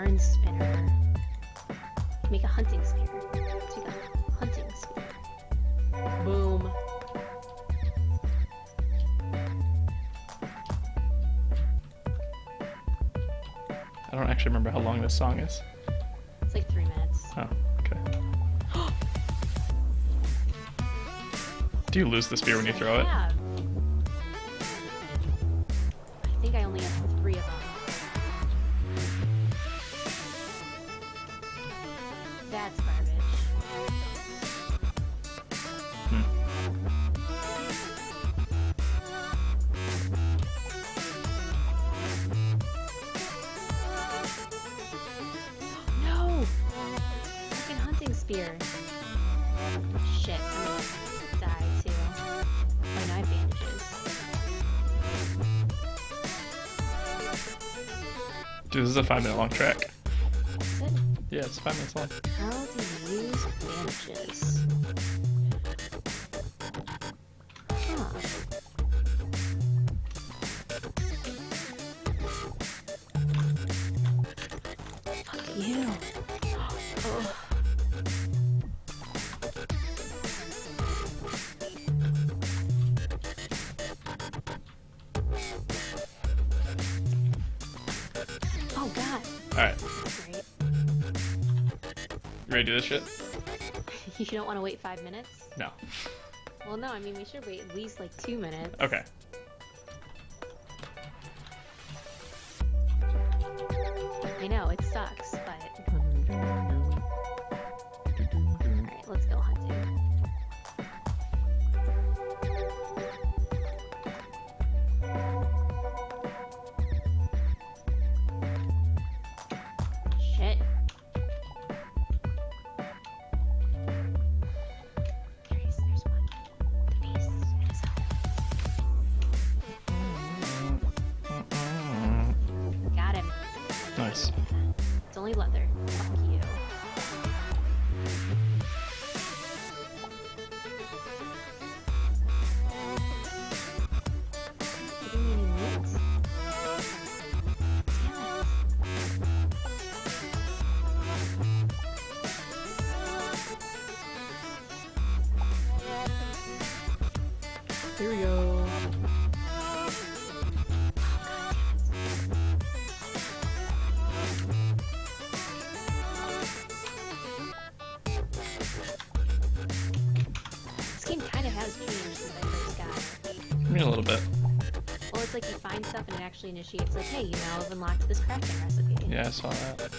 yarn spinner. Make a hunting spear. Let's make a hunting spear. Boom. I don't actually remember how long this song is. It's like 3 minutes. Oh, okay. Do you lose the spear when you throw it? I think I only have 3 of them. That's garbage. No! Fucking hunting spear. Shit, I'm gonna die too. Oh, no, I have bandages. Dude, this is a 5-minute long track. Is it? Yeah, it's 5 minutes long. How do you use bandages? Huh. Fuck you. Oh. Oh god. Alright, Great. you ready to do this shit? You don't want to wait 5 minutes? No. Well, no, I mean, we should wait at least like 2 minutes. Okay. I know, it sucks, but... Alright, let's go hunting. Shit. There's one. The beast himself. Got him. Nice. It's only leather. Fuck you. Giving me any meat? Damn it. Here we go. This game kind of has changed since I first got it. I mean, a little bit. Well, it's like you find stuff and it actually initiates like, hey, you now have unlocked this crafting recipe. Yeah, I saw that.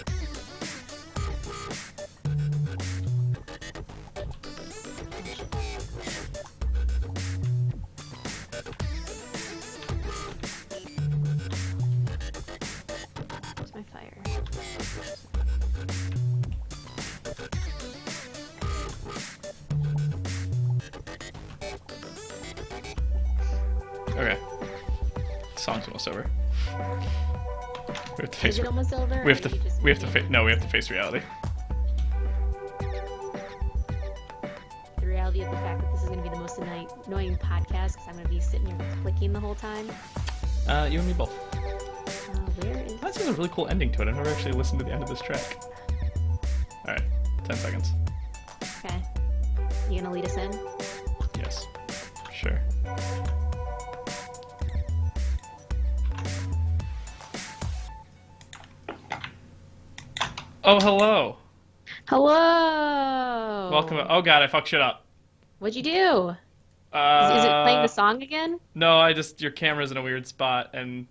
Where's my fire? Okay. Song's almost over. We have to Is face. it almost over? We have or to. you just We have to. kidding? No, we have to face reality. The reality of the fact that this is going to be the most annoying podcast because I'm going to be sitting here clicking the whole time. You and me both. Where is... That seems a really cool ending to it. I've never actually listened to the end of this track. All right, 10 seconds. Okay. You going to lead us in? Yes. Sure. Oh, hello. Hello! Welcome. Oh god, I fucked shit up. What'd you do? Is it playing the Uh, song again? No, I just your camera's in a weird spot and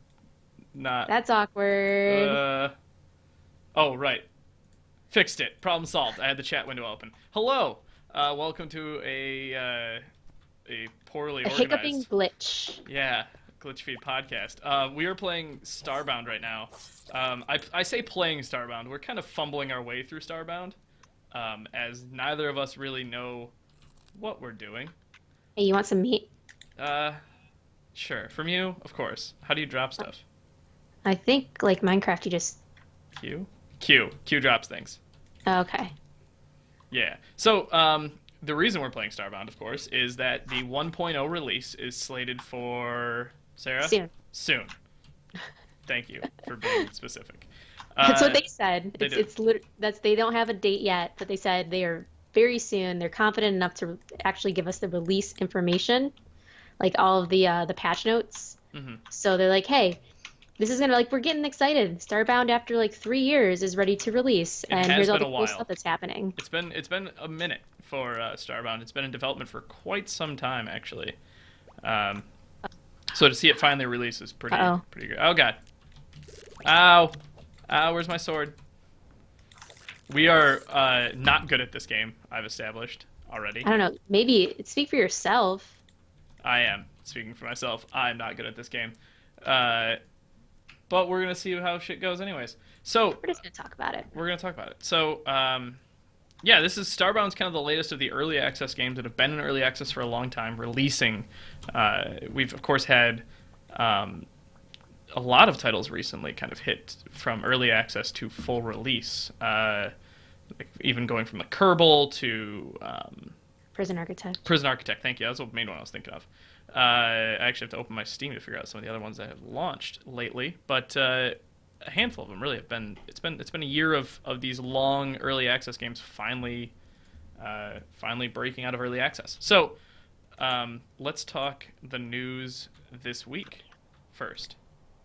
not. That's awkward. Oh right, fixed it. Problem solved. I had the chat window open. Hello. Welcome to a poorly A organized. hiccuping glitch. Yeah, GlitchFeed podcast. We are playing Starbound right now. I say playing Starbound. We're kind of fumbling our way through Starbound, as neither of us really know what we're doing. Hey, you want some meat? Sure. From you, of course. How do you drop stuff? I think, like Minecraft, you just... Q? Q drops things. Okay. Yeah. So, the reason we're playing Starbound, of course, is that the 1.0 release is slated for... Sarah? Soon. Soon. Thank you for being specific. That's what they said. They do. That's they don't have a date yet, but they said they are very soon. They're confident enough to actually give us the release information, like all of the patch notes. Hmm. So they're like, hey, this is gonna like we're getting excited. Starbound after like 3 years is ready to release, It and has here's all been the a cool while. stuff that's happening. It's been a minute for Starbound. It's been in development for quite some time, actually. Um, so to see it finally release is Uh-oh. pretty good. Oh god! Ow! Ow! Where's my sword? We are not good at this game. I've established already. I don't know. Maybe speak for yourself. I am speaking for myself. I'm not good at this game. Uh, but we're gonna see how shit goes, anyways. So We're just gonna talk about it. we're gonna talk about it. So yeah, this is Starbound's kind of the latest of the early access games that have been in early access for a long time, releasing. We've of course had a lot of titles recently kind of hit from early access to full release. Like even going from the Kerbal to Prison Architect. Prison Architect. Thank you. That was the main one I was thinking of. I actually have to open my Steam to figure out some of the other ones that have launched lately, but a handful of them really have been. It's been a year of these long early access games finally breaking out of early access. So let's talk the news this week first,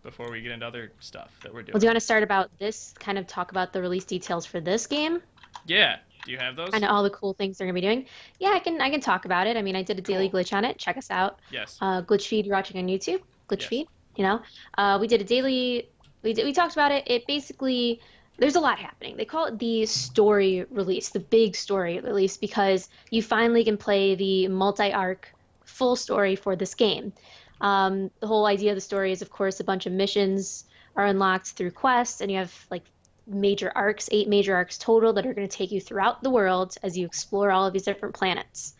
before we get into other stuff that we're doing. Well, do you want to start about this? Kind of talk about the release details for this game? Yeah. Do you have those? Kind of all the cool things they're gonna be doing. Yeah, I can talk about it. I mean, I did a daily Cool. glitch on it. Check us out. Yes. GlitchFeed, you're watching on YouTube. Yes. GlitchFeed, you know. We did a daily. We talked about it. It basically there's a lot happening. They call it the story release, the big story release, because you finally can play the multi-arc full story for this game. The whole idea of the story is, of course, a bunch of missions are unlocked through quests, and you have like major arcs, 8 major arcs total that are going to take you throughout the world as you explore all of these different planets,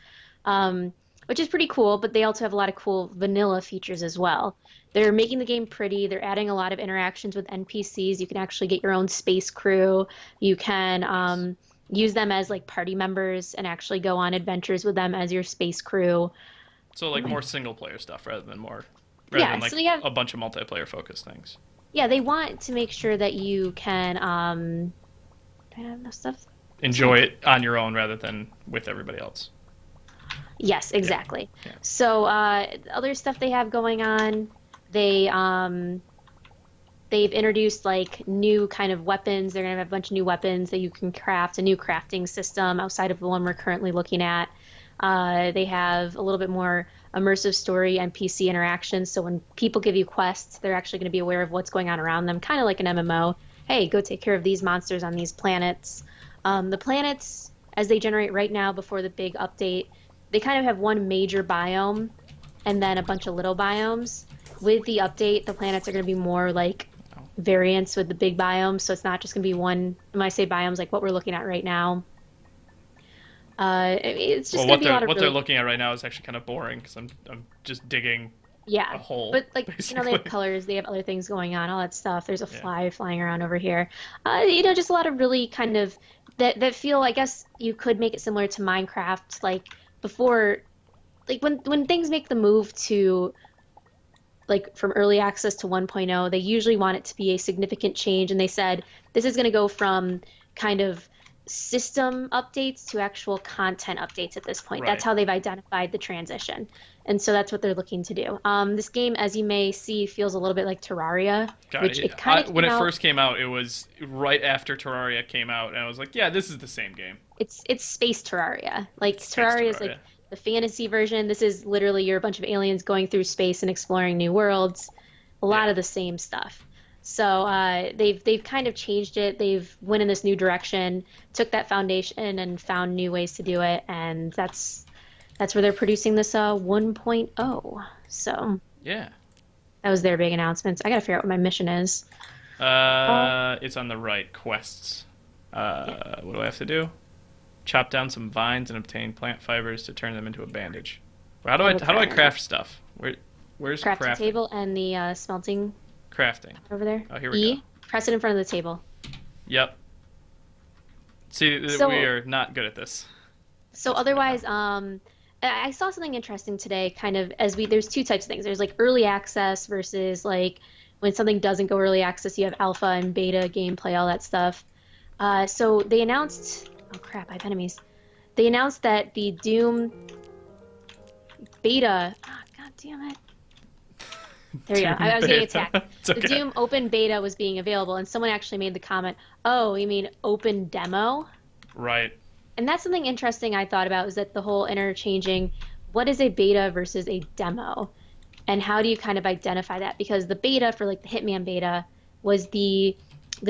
which is pretty cool. But they also have a lot of cool vanilla features as well. They're making the game pretty. They're adding a lot of interactions with NPCs. You can actually get your own space crew. You can use them as like party members and actually go on adventures with them as your space crew. So like more single player stuff rather than like So they have a bunch of multiplayer focused things. yeah, they want to make sure that you can do I have enough stuff? Enjoy it on your own rather than with everybody else. Yes, exactly. Yeah. So other stuff they have going on, they've introduced like new kind of weapons. They're gonna have a bunch of new weapons that you can craft, a new crafting system outside of the one we're currently looking at. They have a little bit more immersive story NPC interactions. So when people give you quests, they're actually going to be aware of what's going on around them, kind of like an MMO. Hey, go take care of these monsters on these planets. The planets, as they generate right now before the big update, they kind of have one major biome and then a bunch of little biomes. With the update, the planets are going to be more like variants with the big biomes. So it's not just going to be one. When I say biomes, like what we're looking at right now. It's just Well, gonna be a lot of what really, they're looking at right now is actually kind of boring because I'm just digging yeah. a hole. But like basically. they have colors, they have other things going on, all that stuff. There's a Yeah. fly flying around over here. Just a lot of really kind of that feel. I guess you could make it similar to Minecraft, like before, like when things make the move to like from early access to 1.0, they usually want it to be a significant change, and they said this is going to go from kind of system updates to actual content updates at this point. Right. That's how they've identified the transition. And so that's what they're looking to do. This game, as you may see, feels a little bit like Terraria, God, which it kind of when it first came out, it was right after Terraria came out, and I was like, yeah, this is the same game. it's space Terraria. Like Space Terraria is Terraria. like the fantasy version. This is literally you're a bunch of aliens going through space and exploring new worlds. A lot Yeah. of the same stuff. So they've kind of changed it. They've went in this new direction, took that foundation and found new ways to do it, and that's where they're producing this 1.0. So Yeah. that was their big announcements. I gotta figure out what my mission is. It's on the right. Quests. What do I have to do? Chop down some vines and obtain plant fibers to turn them into a bandage. How do I craft stuff? Where's Crafting crafting? table and the smelting Crafting. over there. Oh, here we go. Press it in front of the table. Yep. See, So- we are not good at this. So otherwise, I saw something interesting today. Kind of there's two types of things. There's like early access versus like when something doesn't go early access, you have alpha and beta gameplay, all that stuff. So they announced, oh crap, I have enemies. They announced that the Doom beta, oh, god damn it. There we go. I Doom was getting beta. attacked. It's The okay. Doom open beta was being available, and someone actually made the comment, "Oh, you mean open demo?" Right. And that's something interesting I thought about is that the whole interchanging what is a beta versus a demo, and how do you kind of identify that? Because the beta for like the Hitman beta was the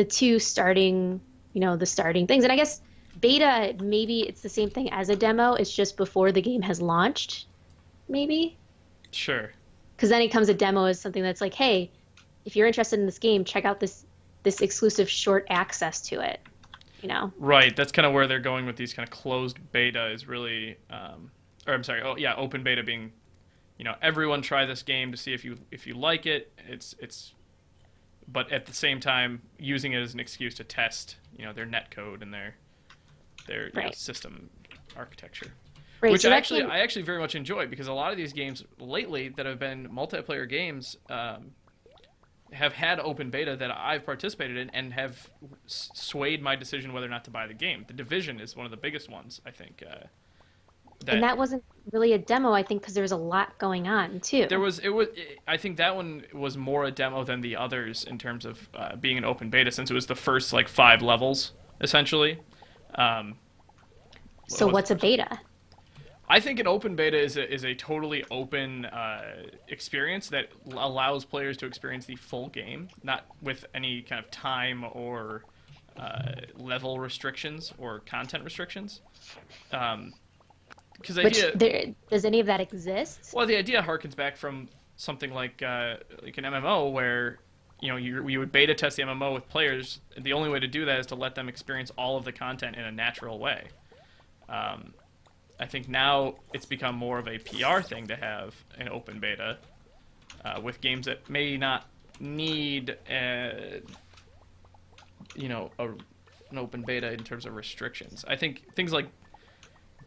two starting, the starting things. And I guess beta maybe it's the same thing as a demo. It's just before the game has launched, maybe. Sure. Because then it comes a demo as something that's like, hey, if you're interested in this game, check out this exclusive short access to it. You know? Right. That's kind of where they're going with these kind of closed beta is really, or I'm sorry. Oh yeah, open beta being, everyone try this game to see if you like it. But at the same time using it as an excuse to test, their net code and their Right. system architecture. Right. Which So that came. I actually very much enjoy because a lot of these games lately that have been multiplayer games have had open beta that I've participated in and have swayed my decision whether or not to buy the game. The Division is one of the biggest ones, I think. And That that wasn't really a demo, I think, because there was a lot going on too. there was it was I think that one was more a demo than the others in terms of being an open beta since it was the first like 5 levels essentially. Um, what So was what's a the first? beta? I think an open beta is a totally open experience that allows players to experience the full game, not with any kind of time or level restrictions or content restrictions. Because the Which idea, there does any of that exist? well, the idea harkens back from something like an MMO where you would beta test the MMO with players. The only way to do that is to let them experience all of the content in a natural way. Um, I think now it's become more of a PR thing to have an open beta with games that may not need, an open beta in terms of restrictions. I think things like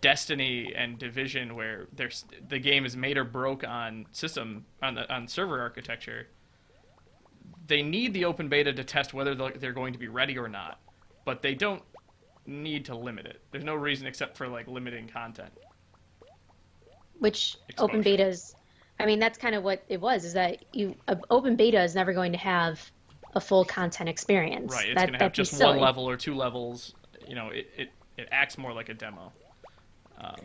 Destiny and Division, where the game is made or broke on server architecture, they need the open beta to test whether they're going to be ready or not, but they don't need to limit it. There's no reason except for like limiting content Which open exposure. betas, I mean, that's kind of what it was, is that open beta is never going to have a full content experience. Right, it's going to have That'd be just one silly. level or 2 levels. It acts more like a demo.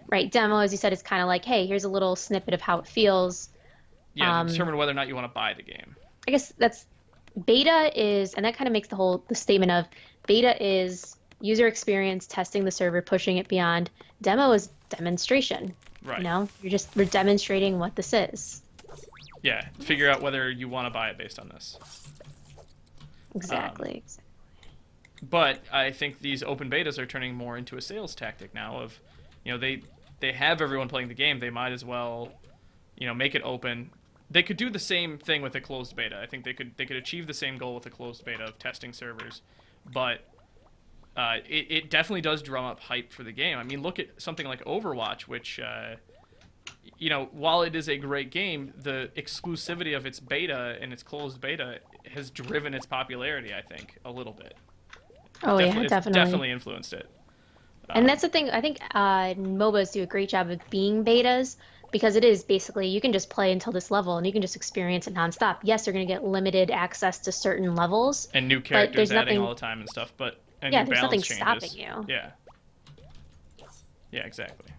Right. Demo, as you said, is kind of like, hey, here's a little snippet of how it feels. Yeah, to Um, determine whether or not you want to buy the game. I guess that's beta is, and that kind of makes the statement of beta is user experience, testing the server, pushing it beyond. Demo is demonstration. Right. We're demonstrating what this is. Yeah, figure out whether you want to buy it based on this. Um, Exactly. but I think these open betas are turning more into a sales tactic now. Of, they have everyone playing the game. They might as well, make it open. They could do the same thing with a closed beta. I think they could achieve the same goal with a closed beta of testing servers, but it definitely does drum up hype for the game. I mean, look at something like Overwatch, which while it is a great game, the exclusivity of its beta and its closed beta has driven its popularity, I think, a little bit. Oh yeah, It's definitely. definitely influenced it. And that's Um, the thing. I think MOBAs do a great job of being betas because it is basically you can just play until this level and you can just experience it nonstop. Yes, you're going to get limited access to certain levels, and new but characters adding all the time and stuff, and yeah, new there's balance nothing stopping changes. you. Yeah, yeah, exactly.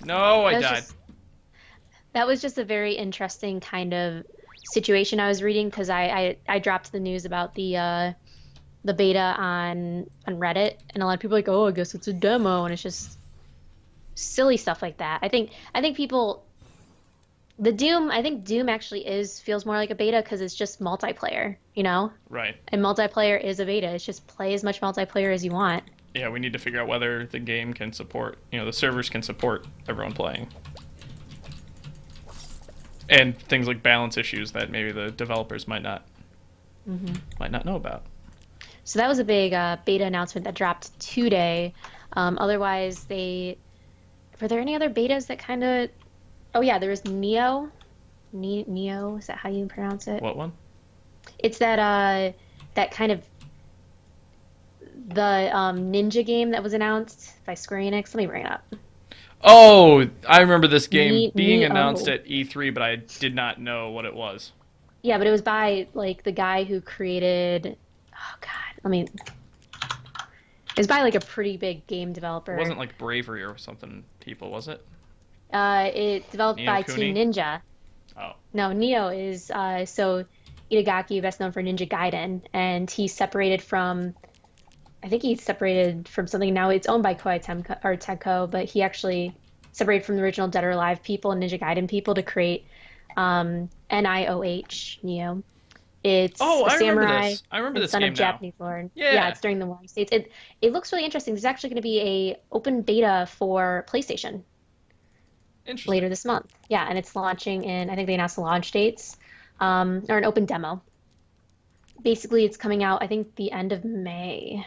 No, I That was died. just that was just a very interesting kind of situation I was reading because I dropped the news about the beta on Reddit and a lot of people are like, oh, I guess it's a demo, and it's just silly stuff like that. I think people the Doom I think Doom actually is feels more like a beta because it's just multiplayer, Right. and multiplayer is a beta. It's just play as much multiplayer as you want. Yeah, we need to figure out whether the game can support, the servers can support everyone playing, and things like balance issues that maybe the developers might not know about. So that was a big beta announcement that dropped today. Otherwise, were there any other betas that kind of? Oh yeah, there was Neo. Neo, is that how you pronounce it? What one? It's that kind of the ninja game that was announced by Square Enix. Let me bring it up. Oh, I remember this game being announced Neo. at E3, but I did not know what it was. Yeah, but it was by like the guy who created. Oh God, let me. It was by like a pretty big game It developer. wasn't like Bravery or something, people, was it? It developed Neo by Team Kuni? Ninja. Oh. No, Neo is so Itagaki, best known for Ninja Gaiden, and he separated from. I think he separated from something now. It's owned by Koei Temco, or Tenko, but he actually separated from the original Dead or Alive people and Ninja Gaiden people to create NIOH Neo. It's Oh, a I remember samurai this. I remember and this son of game now. Japanese lord. Yeah, Yeah. it's during the Warring States. It looks really interesting. There's actually going to be a open beta for PlayStation Interesting. later this month. Yeah, and it's launching in, I think they announced the launch dates, or an open demo. Basically, it's coming out, I think, the end of May.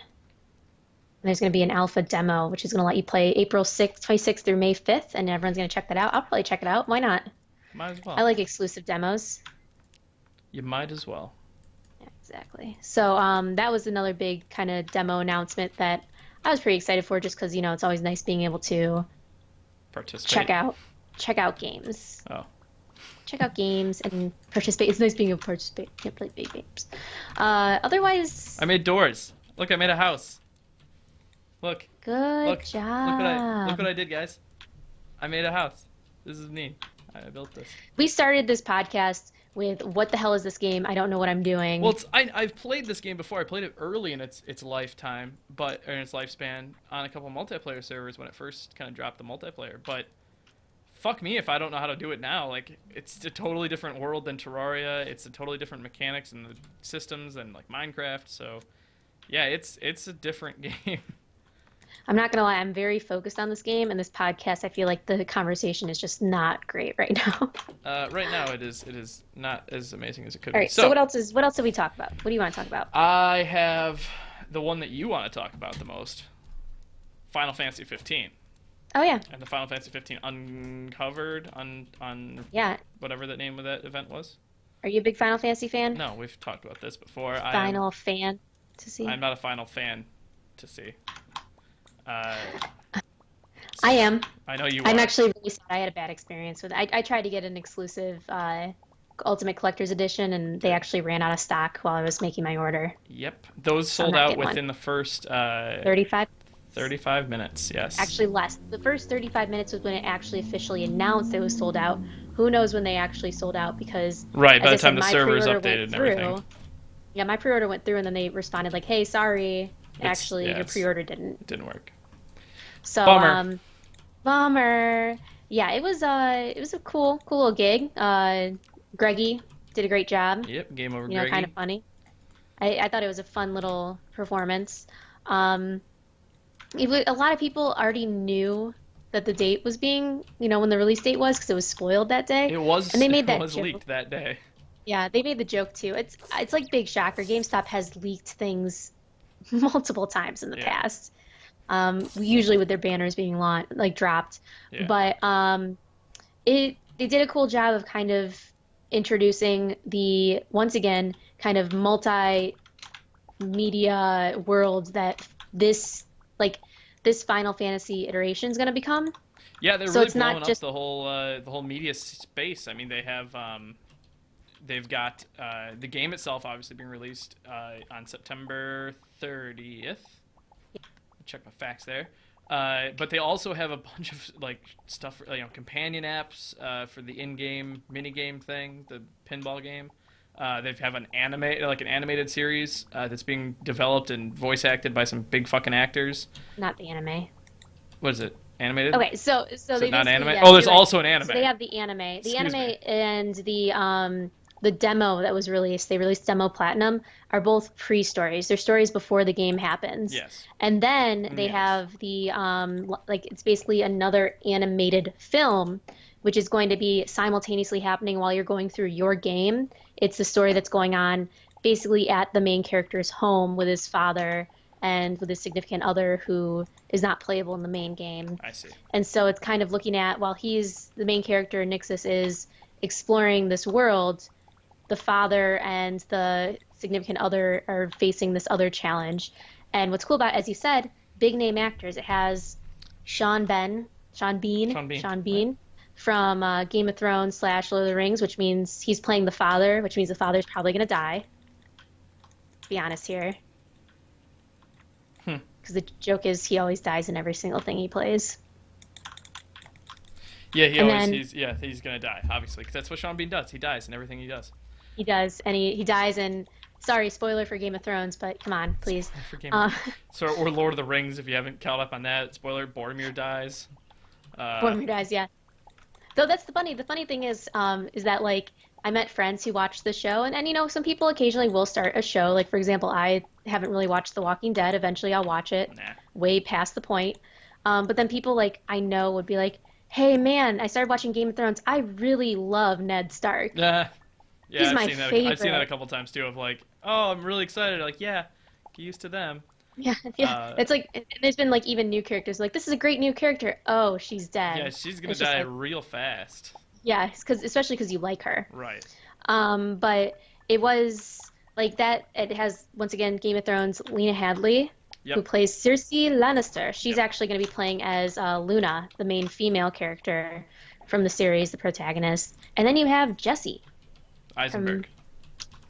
And there's going to be an alpha demo, which is going to let you play April 6th, 26th through May 5th, and everyone's going to check that out. I'll probably check it out. Why not? Might as I well. like exclusive demos. You might as well. Yeah, exactly. So that was another big kind of demo announcement that I was pretty excited for, just because, it's always nice being able to check Participate. out check out games. Oh. Check out games and participate. It's nice being able to participate. Can't play big games. Otherwise, I made doors. Look, I made a house. Look. good Look. Look job. what I did, guys. I made a house. This is me. I built this. We started this podcast with what the hell is this game? I don't know what I'm Well, doing. I've played this game before. I played it early in its lifetime, but or in its lifespan on a couple multiplayer servers when it first kind of dropped the multiplayer. But fuck me if I don't know how to do it now. Like it's a totally different world than Terraria. It's a totally different mechanics and the systems than like Minecraft. So yeah, it's a different game. I'm not gonna lie, I'm very focused on this game and this podcast. I feel like the conversation is just not great right now. Right now it is not as amazing as it could All be. right, so So what else did we talk about? What do you want to talk about? I have the one that you want to talk about the most, Final Fantasy 15. Oh yeah, And the Final Fantasy 15 uncovered on yeah. whatever the name of that event was. Are you a big Final Fantasy fan? No, we've talked about this before. Final fan to I'm see? not a Final fan to see. Uh, I am. I know you I'm are. actually really sad. I had a bad experience with it. I tried to get an exclusive Ultimate Collector's Edition, and they actually ran out of stock while I was making my order. Yep, those So I'm sold not out getting one. within the first 35, 35 minutes. Yes. actually less. The first 35 minutes was when it actually officially announced it was sold out. Who knows when they actually sold out because, Right. By as I the time said, the my servers pre-order updated went and everything, through. Yeah, my pre-order went through, and then they responded like, "Hey, sorry, it's actually, yeah, your it's pre-order didn't." it didn't work. So, Bummer. bummer. Yeah, it was a cool little gig. Greggy did a great job. Yep. Game over, Kind of Greggy. funny. I thought it was a fun little performance. Um, a lot of people already knew that the date was being, when the release date was, because it was spoiled that day, It and was they it made that was joke. leaked that day. Yeah, they made the joke too. It's like Big Shocker. GameStop has leaked things multiple times in the Yeah. past. Usually with their banners being like dropped, Yeah. but it they did a cool job of kind of introducing the once again kind of multimedia world that this like this Final Fantasy iteration is going to become. Yeah, they're So really it's not blowing up just the whole media space. I mean, they've got the game itself obviously being released on September 30th. Check my facts there. But they also have a bunch of like stuff, companion apps for the in-game mini-game thing, the pinball game. They have an animated series that's being developed and voice acted by some big fucking actors. not the anime. What is it? Animated? Okay, so Is it they not basically anime? yeah, Oh, there's you're right. also an So anime. they have the anime. The Excuse me. anime and the demo that was released, they released Demo Platinum, are both pre-stories. They're stories before the game happens. Yes. And then they Yes. have the like it's basically another animated film which is going to be simultaneously happening while you're going through your game. It's the story that's going on basically at the main character's home with his father and with his significant other who is not playable in the main game. I see. And so it's kind of looking at while he's the main character, Nixus is exploring this world, the father and the significant other are facing this other challenge. And what's cool about it, as you said, big name actors. It has Sean Ben, Sean Bean, Sean Bean, Sean right? Bean from Game of Thrones slash Lord of the Rings, which means he's playing the father, which means the father's probably going to die. To be honest here, Hmm. because the joke is he always dies in every single thing he plays. Yeah, And then he's gonna die, obviously, because that's what Sean Bean does. He dies in everything he does. he does, and he dies in. Sorry, spoiler for Game of Thrones, but come on, please. Spoiler for Game of Uh, Thrones. So, or Lord of the Rings, if you haven't caught up on that. Spoiler: Boromir dies. Uh, Boromir dies, yeah. Though that's the funny. The funny thing is that like I met friends who watched the show, and you know some people occasionally will start a show. Like for example, I haven't really watched The Walking Dead. Eventually, I'll watch it, nah. way past the point. But then people like I know would be like, "Hey man, I started watching Game of Thrones. I really love Ned Stark. Yeah, He's I've my seen that. I've seen that a favorite." couple times too. Of like, oh, I'm really excited. Like, yeah, get used to them. Yeah, yeah. Uh, It's like and there's been like even new characters like this is a great new character. Oh, she's yeah, dead. she's gonna It's just die like real fast. yeah, because especially because you like her. Right. But it was like that. It has once again Game of Thrones. Lena Headey, who Yep. plays Cersei Lannister. She's Yep. actually going to be playing as Luna, the main female character from the series, the protagonist. And then you have Jesse from Eisenberg.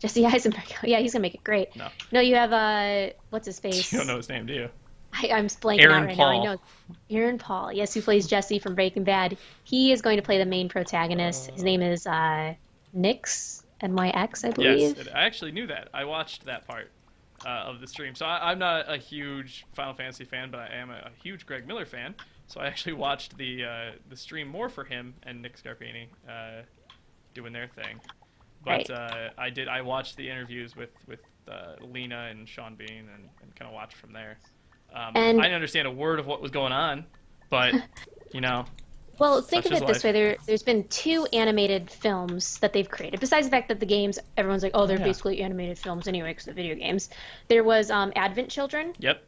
Jesse Eisenberg. Yeah, he's gonna make it great. No, No, you have what's his you don't face? know his name, do you? I'm blanking out Aaron right now. I Paul. know Aaron Paul. Yes, who plays Jesse from Breaking Bad. He is going to play the main protagonist. His Uh, name is Nyx, NYX, I yes, believe. I actually knew that. I watched that part of the stream. So I'm not a huge Final Fantasy fan, but I am a huge Greg Miller fan. So I actually watched the stream more for him and Nick Scarpini doing their thing. But Right. I watched the interviews with Lena and Sean Bean and kind of watched from there. I And didn't understand a word of what was going on, but you know, well, think such of is it this life. way: there's been two animated films that they've created. Besides the fact that the games, everyone's like, oh, Oh they're yeah. basically animated films anyway because of video games. There was Advent Children, Yep.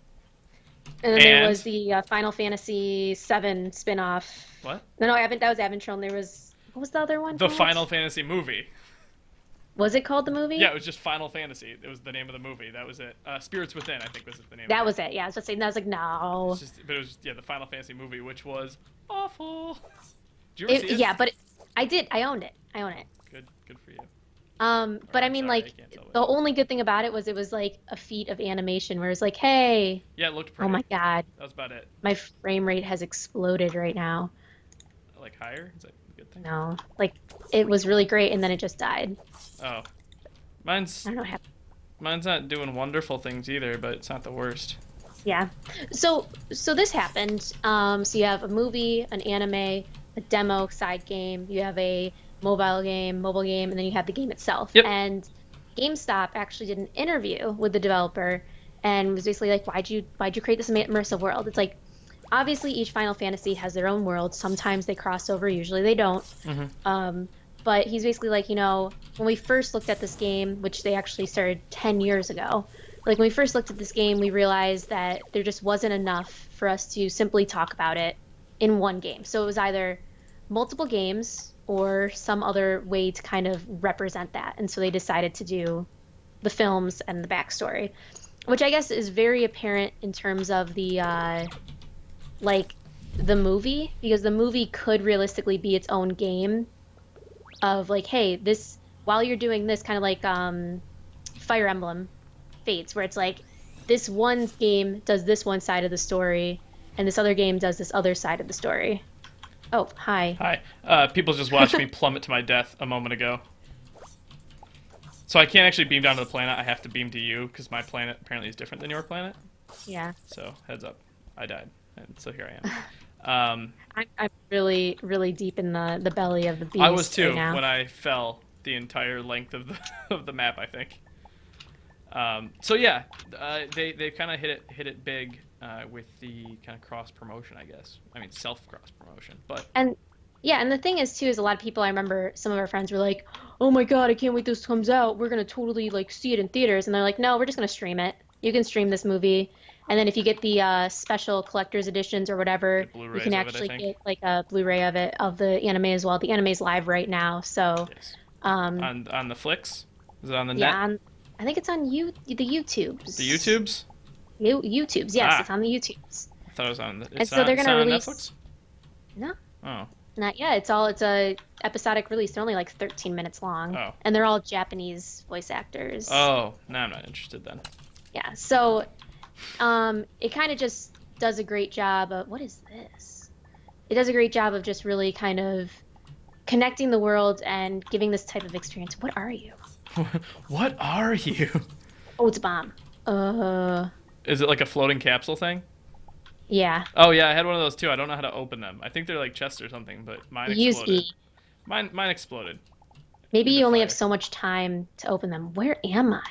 and then there was And the Final Fantasy VII spin-off. what? No, no, Advent. That was Advent Children. There was what was the other one The called? Final Fantasy movie. Was it called the movie? Yeah, it was just Final Fantasy. It was the name of the movie. That was it. Spirits Within, I think, was the name of That it. was it. Yeah, I was just saying. I was like, no. It's just, but it was yeah, the Final Fantasy movie, which was awful. Did you ever see it? Yeah, but I did. I owned it. I own it. Good for you. But Or, I I'm mean, sorry, I like, can't tell what the it is. only good thing about it was like a feat of animation where it's like, hey, Yeah, it looked oh pretty. my God, That was about it. my frame rate has exploded right now. Like higher? Is that a good thing? No, like, it was really great and then it just died. Oh, I don't know how. mine's not doing wonderful things either, but it's not the worst. Yeah. So this happened. So you have a movie, an anime, a demo side game. You have a mobile game, and then you have the game itself. Yep. And GameStop actually did an interview with the developer and was basically like, why'd you create this immersive world? It's like, obviously each Final Fantasy has their own world. Sometimes they cross over, usually they don't. Mm-hmm. But he's basically like, you know, when we first looked at this game, which they actually started 10 years ago, like when we first looked at this game, we realized that there just wasn't enough for us to simply talk about it in one game. So it was either multiple games or some other way to kind of represent that. And so they decided to do the films and the backstory, which I guess is very apparent in terms of the like the movie, because the movie could realistically be its own game of like, hey, this while you're doing this kind of like Fire Emblem Fates, where it's like this one game does this one side of the story, and this other game does this other side of the story. Oh, hi. Hi. People just watched me plummet to my death a moment ago. So I can't actually beam down to the planet. I have to beam to you because my planet apparently is different than your planet. Yeah, So heads up, I died, and so here I am. I'm really really deep in the belly of the beast I was too right now. when I fell the entire length of the of the map, I think. So yeah, they kind of hit it big with the kind of cross promotion, I guess. I mean self cross promotion, but And yeah, and the thing is too is a lot of people I remember some of our friends were like, "Oh my God, I can't wait this comes out. We're gonna totally like see it in theaters." And they're like, "No, we're just gonna stream it. You can stream this movie, and then if you get the special collector's editions or whatever, get you Blu-rays can of it, I actually think. get like a Blu-ray of it of the anime as well. The anime's live right now, so Yes. um, On the flicks, is it on the yeah, net? I think it's on the The YouTubes. YouTubes? YouTubes, yes, Ah, it's on the YouTubes. I thought it was on. And It's so not. they're It's gonna not on release. Netflix. No, Oh, not yet. It's a episodic release. They're only like 13 minutes long, oh, and they're all Japanese voice actors. oh. No, I'm not interested then. Yeah. So it kind of just does a great job of what is this? It does a great job of just really kind of connecting the world and giving this type of experience. What are you? What are you? Oh, it's a bomb. Is it like a floating capsule thing? Yeah. Oh yeah, I had one of those too. I don't know how to open them. I think they're like chests or something, but mine Use exploded. E. Mine exploded Maybe into you only have fire. so much time to open them. Where am I?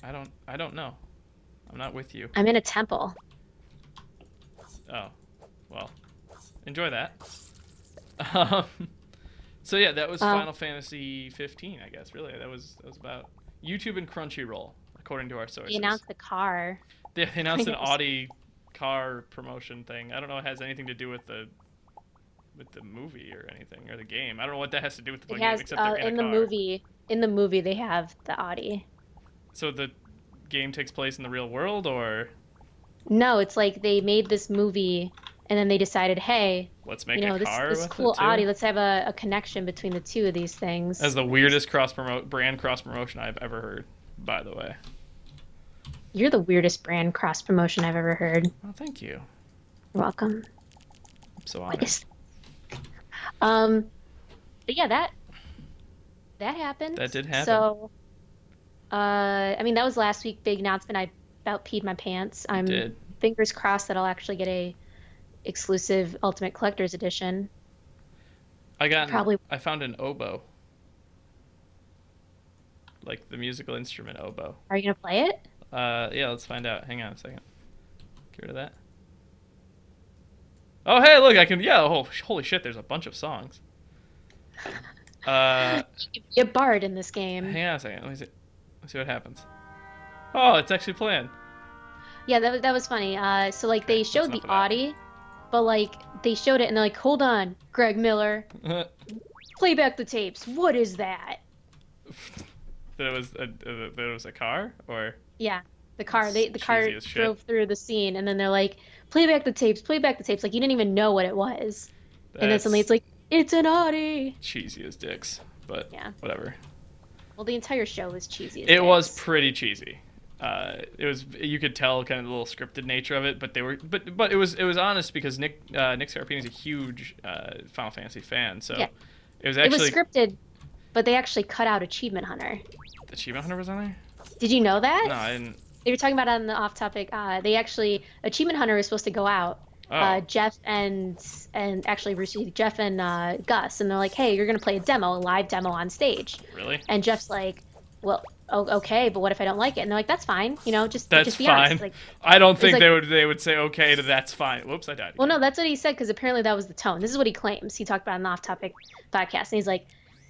I don't know. I'm not with you. I'm in a temple. Oh, well, enjoy that. Um, so yeah, that was Uh, Final Fantasy 15, I guess. Really, that was about YouTube and Crunchyroll, according to our they sources. announced the car. They announced an Audi car promotion thing. I don't know if it has anything to do with the movie or anything or the game. I don't know what that has to do with the It game has except they're in a in the car. movie. In the movie, they have the Audi. So the game takes place in the real world, or No, it's like they made this movie, and then they decided, hey, let's make a car this with it cool too? Audi. Let's have a connection between the two of these As things. the weirdest brand cross promotion I've ever heard, by the way. You're the weirdest brand cross promotion I've ever heard. Well, thank you. You're welcome. I'm so What honored. is? Um, but yeah, that happened. That did happen. So, I mean, that was last week. Big announcement. I about peed my pants. You I'm did. fingers crossed that I'll actually get a exclusive Ultimate Collector's Edition. Probably. I found an oboe, like the musical instrument oboe. Are you gonna play it? Yeah, let's find out. Hang on a second. Get rid of that. Oh, hey, look, I can. Yeah, oh, holy shit, there's a bunch of songs. Uh, You can be a bard in this game. hang on a second. Let me see. Let's see what happens. Oh, it's actually playing. Yeah, that was funny. So like Okay, they that's showed the enough of Audi, but like they showed it and they're like, hold on, Greg Miller, that. play back the tapes. What is that? That it was a car, or Yeah, the car. it's The car cheesy as shit. drove through the scene, and then they're like, play back the tapes, play back the tapes. Like you didn't even know what it was, and then suddenly That's it's like, it's an Audi. cheesy as dicks, but Yeah. whatever. Well, the entire show was cheesy as It was dicks. pretty cheesy. It was, you could tell kind of the little scripted nature of it, but it was honest because Nick Scarpini is a huge Final Fantasy fan, so Yeah, it was it was actually scripted, but they actually cut out Achievement Hunter. Achievement Hunter was on there. Did you know that? No, I didn't. They were talking about it on the off topic. They actually Achievement Hunter was supposed to go out. Oh, Jeff and actually received Jeff and Gus, and they're like, "Hey, you're gonna play a live demo on stage." really? And Jeff's like, "Well, okay, but what if I don't like it?" And they're like, "That's fine. That's Just be fine. honest." Like, I don't it's think like, they would say okay to that's fine. Whoops, I died well, no, again. that's what he said because apparently that was the tone. This is what he claims. He talked about it on the off topic podcast, and he's like,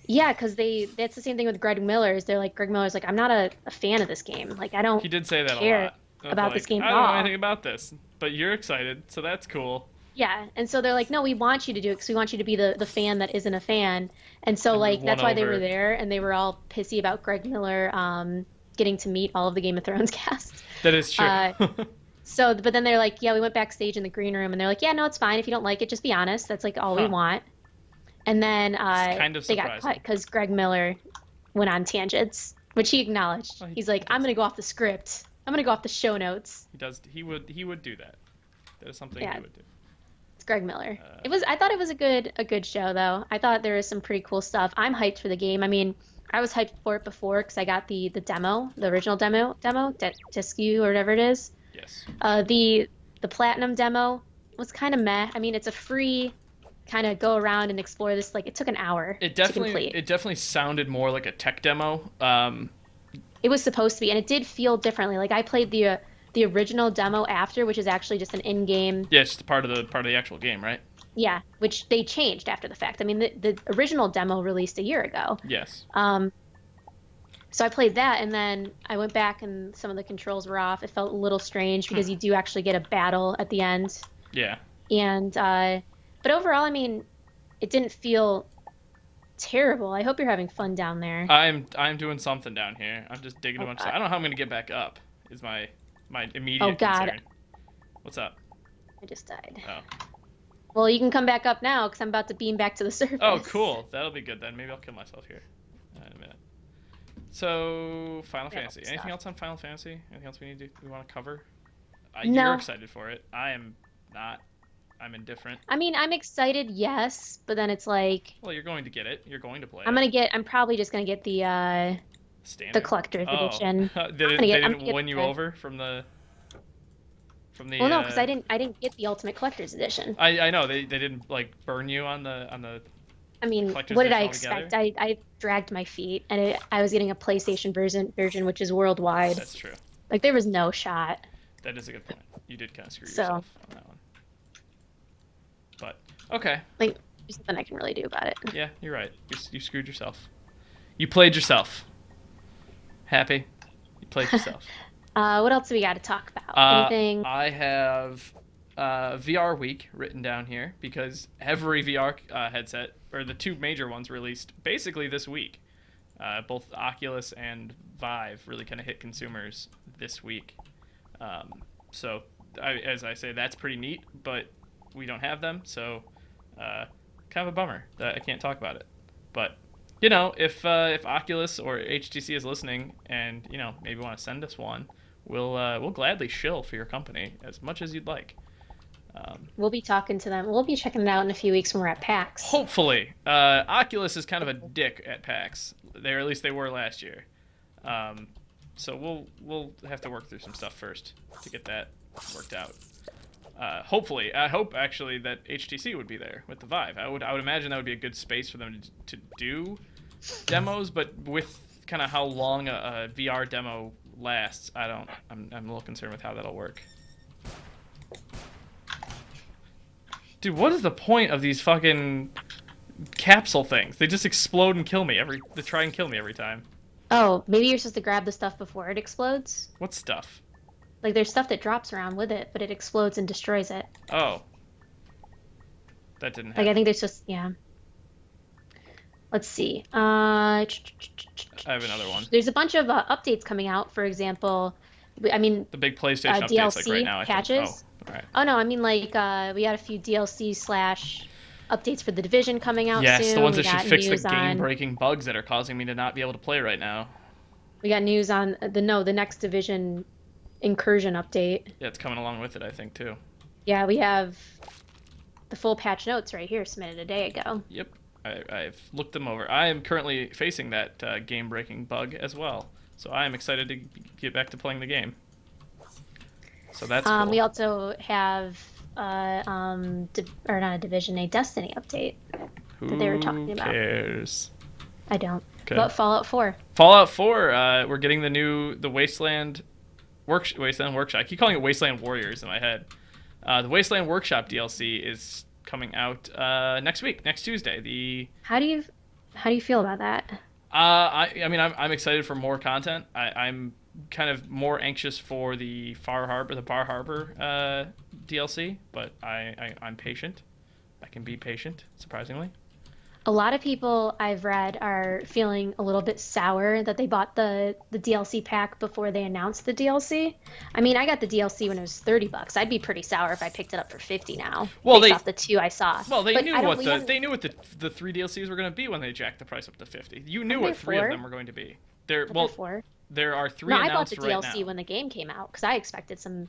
"Yeah, because that's the same thing with Greg Miller. Is they're like Greg Miller's like, I'm not a fan of this game. Like, I don't He did say that a care lot. Of about this game I at don't know all." anything about this, but you're excited, so that's cool. Yeah, and so they're like, no, we want you to do it because we want you to be the fan that isn't a fan. And so And we like won that's why they were over. there, and they were all pissy about Greg Miller getting to meet all of the Game of Thrones cast. That is true. Uh, so, but then they're like, yeah, we went backstage in the green room, and they're like, yeah, no, it's fine if you don't like it, just be honest. That's like all we Huh. want. And then It's kind of they got surprising. cut because Greg Miller went on tangents, which he acknowledged. Well, He's like, he I'm does. gonna go off the script. I'm gonna go off the show notes. He does. He would do that. That is something Yeah, he would do. it's Greg Miller. Uh, It was. I thought it was a good show though. I thought there was some pretty cool stuff. I'm hyped for the game. I mean, I was hyped for it before because I got the demo, the original disc or whatever it is. yes. The platinum demo was kind of meh. I mean, it's a free kind of go around and explore this. Like it took an hour It to complete. definitely sounded more like a tech demo. It was supposed to be, and it did feel differently. Like I played the original demo after, which is actually just an in-game. Yeah, it's part of the actual game, right? Yeah, which they changed after the fact. I mean, the original demo released a year ago. Yes. So I played that, and then I went back, and some of the controls were off. It felt a little strange because you do actually get a battle at the end, Yeah. and but overall, I mean, it didn't feel Terrible. I hope you're having fun down there. I'm doing something down here. I'm just digging a Oh bunch of stuff. I God. don't know how I'm gonna get back up. Is my Oh immediate God. concern. What's up? I just died. Oh. Well, you can come back up now because I'm about to beam back to the Oh, surface. cool. That'll be good then. Maybe I'll kill myself here. In a minute. So, Final Yeah, Fantasy. Anything stuff. else on Final Fantasy? Anything else we want to cover? You're No. excited for it. I am not. I'm indifferent. I mean, I'm excited, yes, but then it's like Well, you're going to get it. You're going to play I'm it. gonna get. I'm probably just gonna get the Standard. collector's Oh, edition. they I'm didn't gonna get win you the. over from the Well, no, because I didn't get the ultimate collector's edition. I know they didn't like burn you on the I mean, collector's what did I edition altogether. expect? I dragged my feet, and I was getting a PlayStation version, which is worldwide. That's true. Like there was no shot. That is a good point. You did kind of screw So, yourself on that one. But okay, like, there's nothing I can really do about it. yeah, you're right. You screwed yourself. You played yourself. Happy? You played yourself. What else do we got to talk about? Anything? I have VR week written down here because every VR headset, or the two major ones, released basically this week. Both Oculus and Vive really kind of hit consumers this week. So, as I say, that's pretty neat, but we don't have them, so kind of a bummer that I can't talk about it. But you know, if Oculus or HTC is listening, and you know maybe want to send us one, we'll gladly shill for your company as much as you'd like. We'll be talking to them. We'll be checking it out in a few weeks when we're at PAX. Hopefully, Oculus is kind of a dick at PAX. Or at least they were last year. So we'll have to work through some stuff first to get that worked out. Hopefully, I hope actually that HTC would be there with the Vive. I would imagine that would be a good space for them to do demos, but with kind of how long a VR demo lasts, I'm a little concerned with how that'll work. Dude, what is the point of these fucking capsule things? They just explode and kill me they try and kill me every time. Oh, maybe you're supposed to grab the stuff before it explodes? What stuff? Like there's stuff that drops around with it, but it explodes and destroys it. Oh. That didn't Like I happen. think there's just yeah. Let's see. I have another one. There's a bunch of updates coming out. For example, I mean The big PlayStation updates like DLC right now, I think. patches. Oh, alright. Oh no, I mean like we got a few DLC slash updates for the Division coming out Yes, soon. the ones We that should got fix the news on game-breaking bugs that are causing me to not be able to play right now. we got news on the next Division incursion update. Yeah, it's coming along with it, I think, too. Yeah, we have the full patch notes right here submitted a day ago. Yep, I've looked them over. I am currently facing that game-breaking bug as well, so I am excited to get back to playing the game. So that's cool. We also have or not a Division, a Destiny update that they were talking about. Who cares? I don't. Okay. But Fallout 4. Fallout 4, we're getting the Wasteland Workshop. I keep calling it Wasteland Warriors in my head. The Wasteland Workshop DLC is coming out next week, next Tuesday. How do you feel about that? I mean, I'm excited for more content. I'm kind of more anxious for the Bar Harbor DLC, but I'm patient. I can be patient, surprisingly. A lot of people I've read are feeling a little bit sour that they bought the DLC pack before they announced the DLC. I mean, I got the DLC when it was $30. I'd be pretty sour if I picked it up for 50 now. Well, based off the two I saw. Well, they But knew I don't- what we the haven't- they knew what the three DLCs were going to be when they jacked the price up to 50. You knew Aren't what there three of four? them were going to be. Four. There are three No, I bought announced the right DLC now. when the game came out because I expected some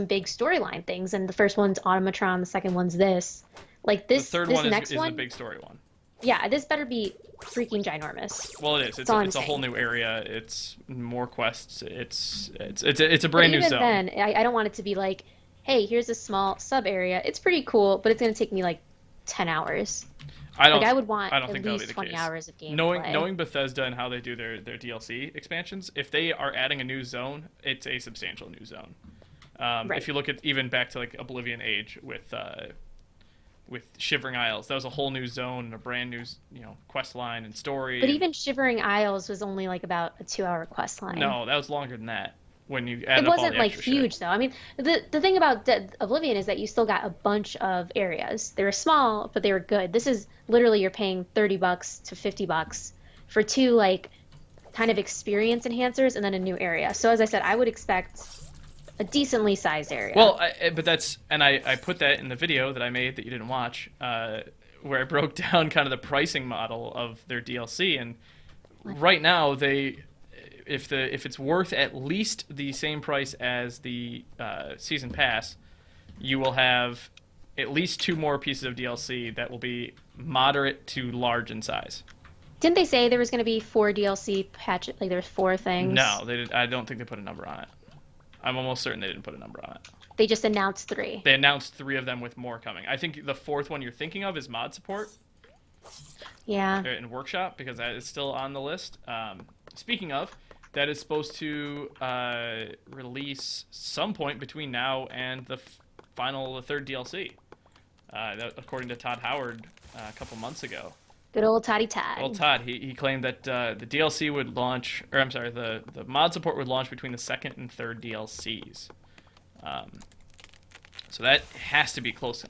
big storyline things, and the first one's Automatron, the second one's this. Like The this third this one is next the one, big story one. yeah, this better be freaking ginormous. Well, it is. It's all I'm a whole saying. new area. It's more quests. It's a brand But new even zone. then, I don't want it to be like, hey, here's a small sub area. It's pretty cool, but it's gonna take me like 10 hours. I don't. Like I would want I don't at think that'll be least the 20 case. hours of gameplay. Knowing Bethesda and how they do their DLC expansions, if they are adding a new zone, it's a substantial new zone. Right. If you look at even back to like Oblivion Age with Shivering Isles, that was a whole new zone and a brand new quest line and story. But and- even Shivering Isles was only like about a 2-hour quest line. no, that was longer than that. when you It add up all wasn't the like extra shit. huge though. I mean, the thing about Oblivion is that you still got a bunch of areas. They were small, but they were good. This is literally you're paying $30 to $50 for two like kind of experience enhancers and then a new area. So as I said, I would expect a decently sized area. Well, but that's and I put that in the video that I made that you didn't watch, where I broke down kind of the pricing model of their DLC, and right now if it's worth at least the same price as the season pass, you will have at least two more pieces of DLC that will be moderate to large in size. Didn't they say there was going to be four DLC patches? Like there's four things. No, they did. I don't think they put a number on it. I'm almost certain they didn't put a number on it. They just announced three. They announced three of them with more coming. I think the fourth one you're thinking of is mod support. Yeah. In workshop, because that is still on the list. Speaking of, that is supposed to release some point between now and the third DLC. According to Todd Howard a couple months ago. Good old Toddy Todd. Old Todd, he claimed that the DLC would launch, or I'm sorry, the mod support would launch between the second and third DLCs. So that has to be close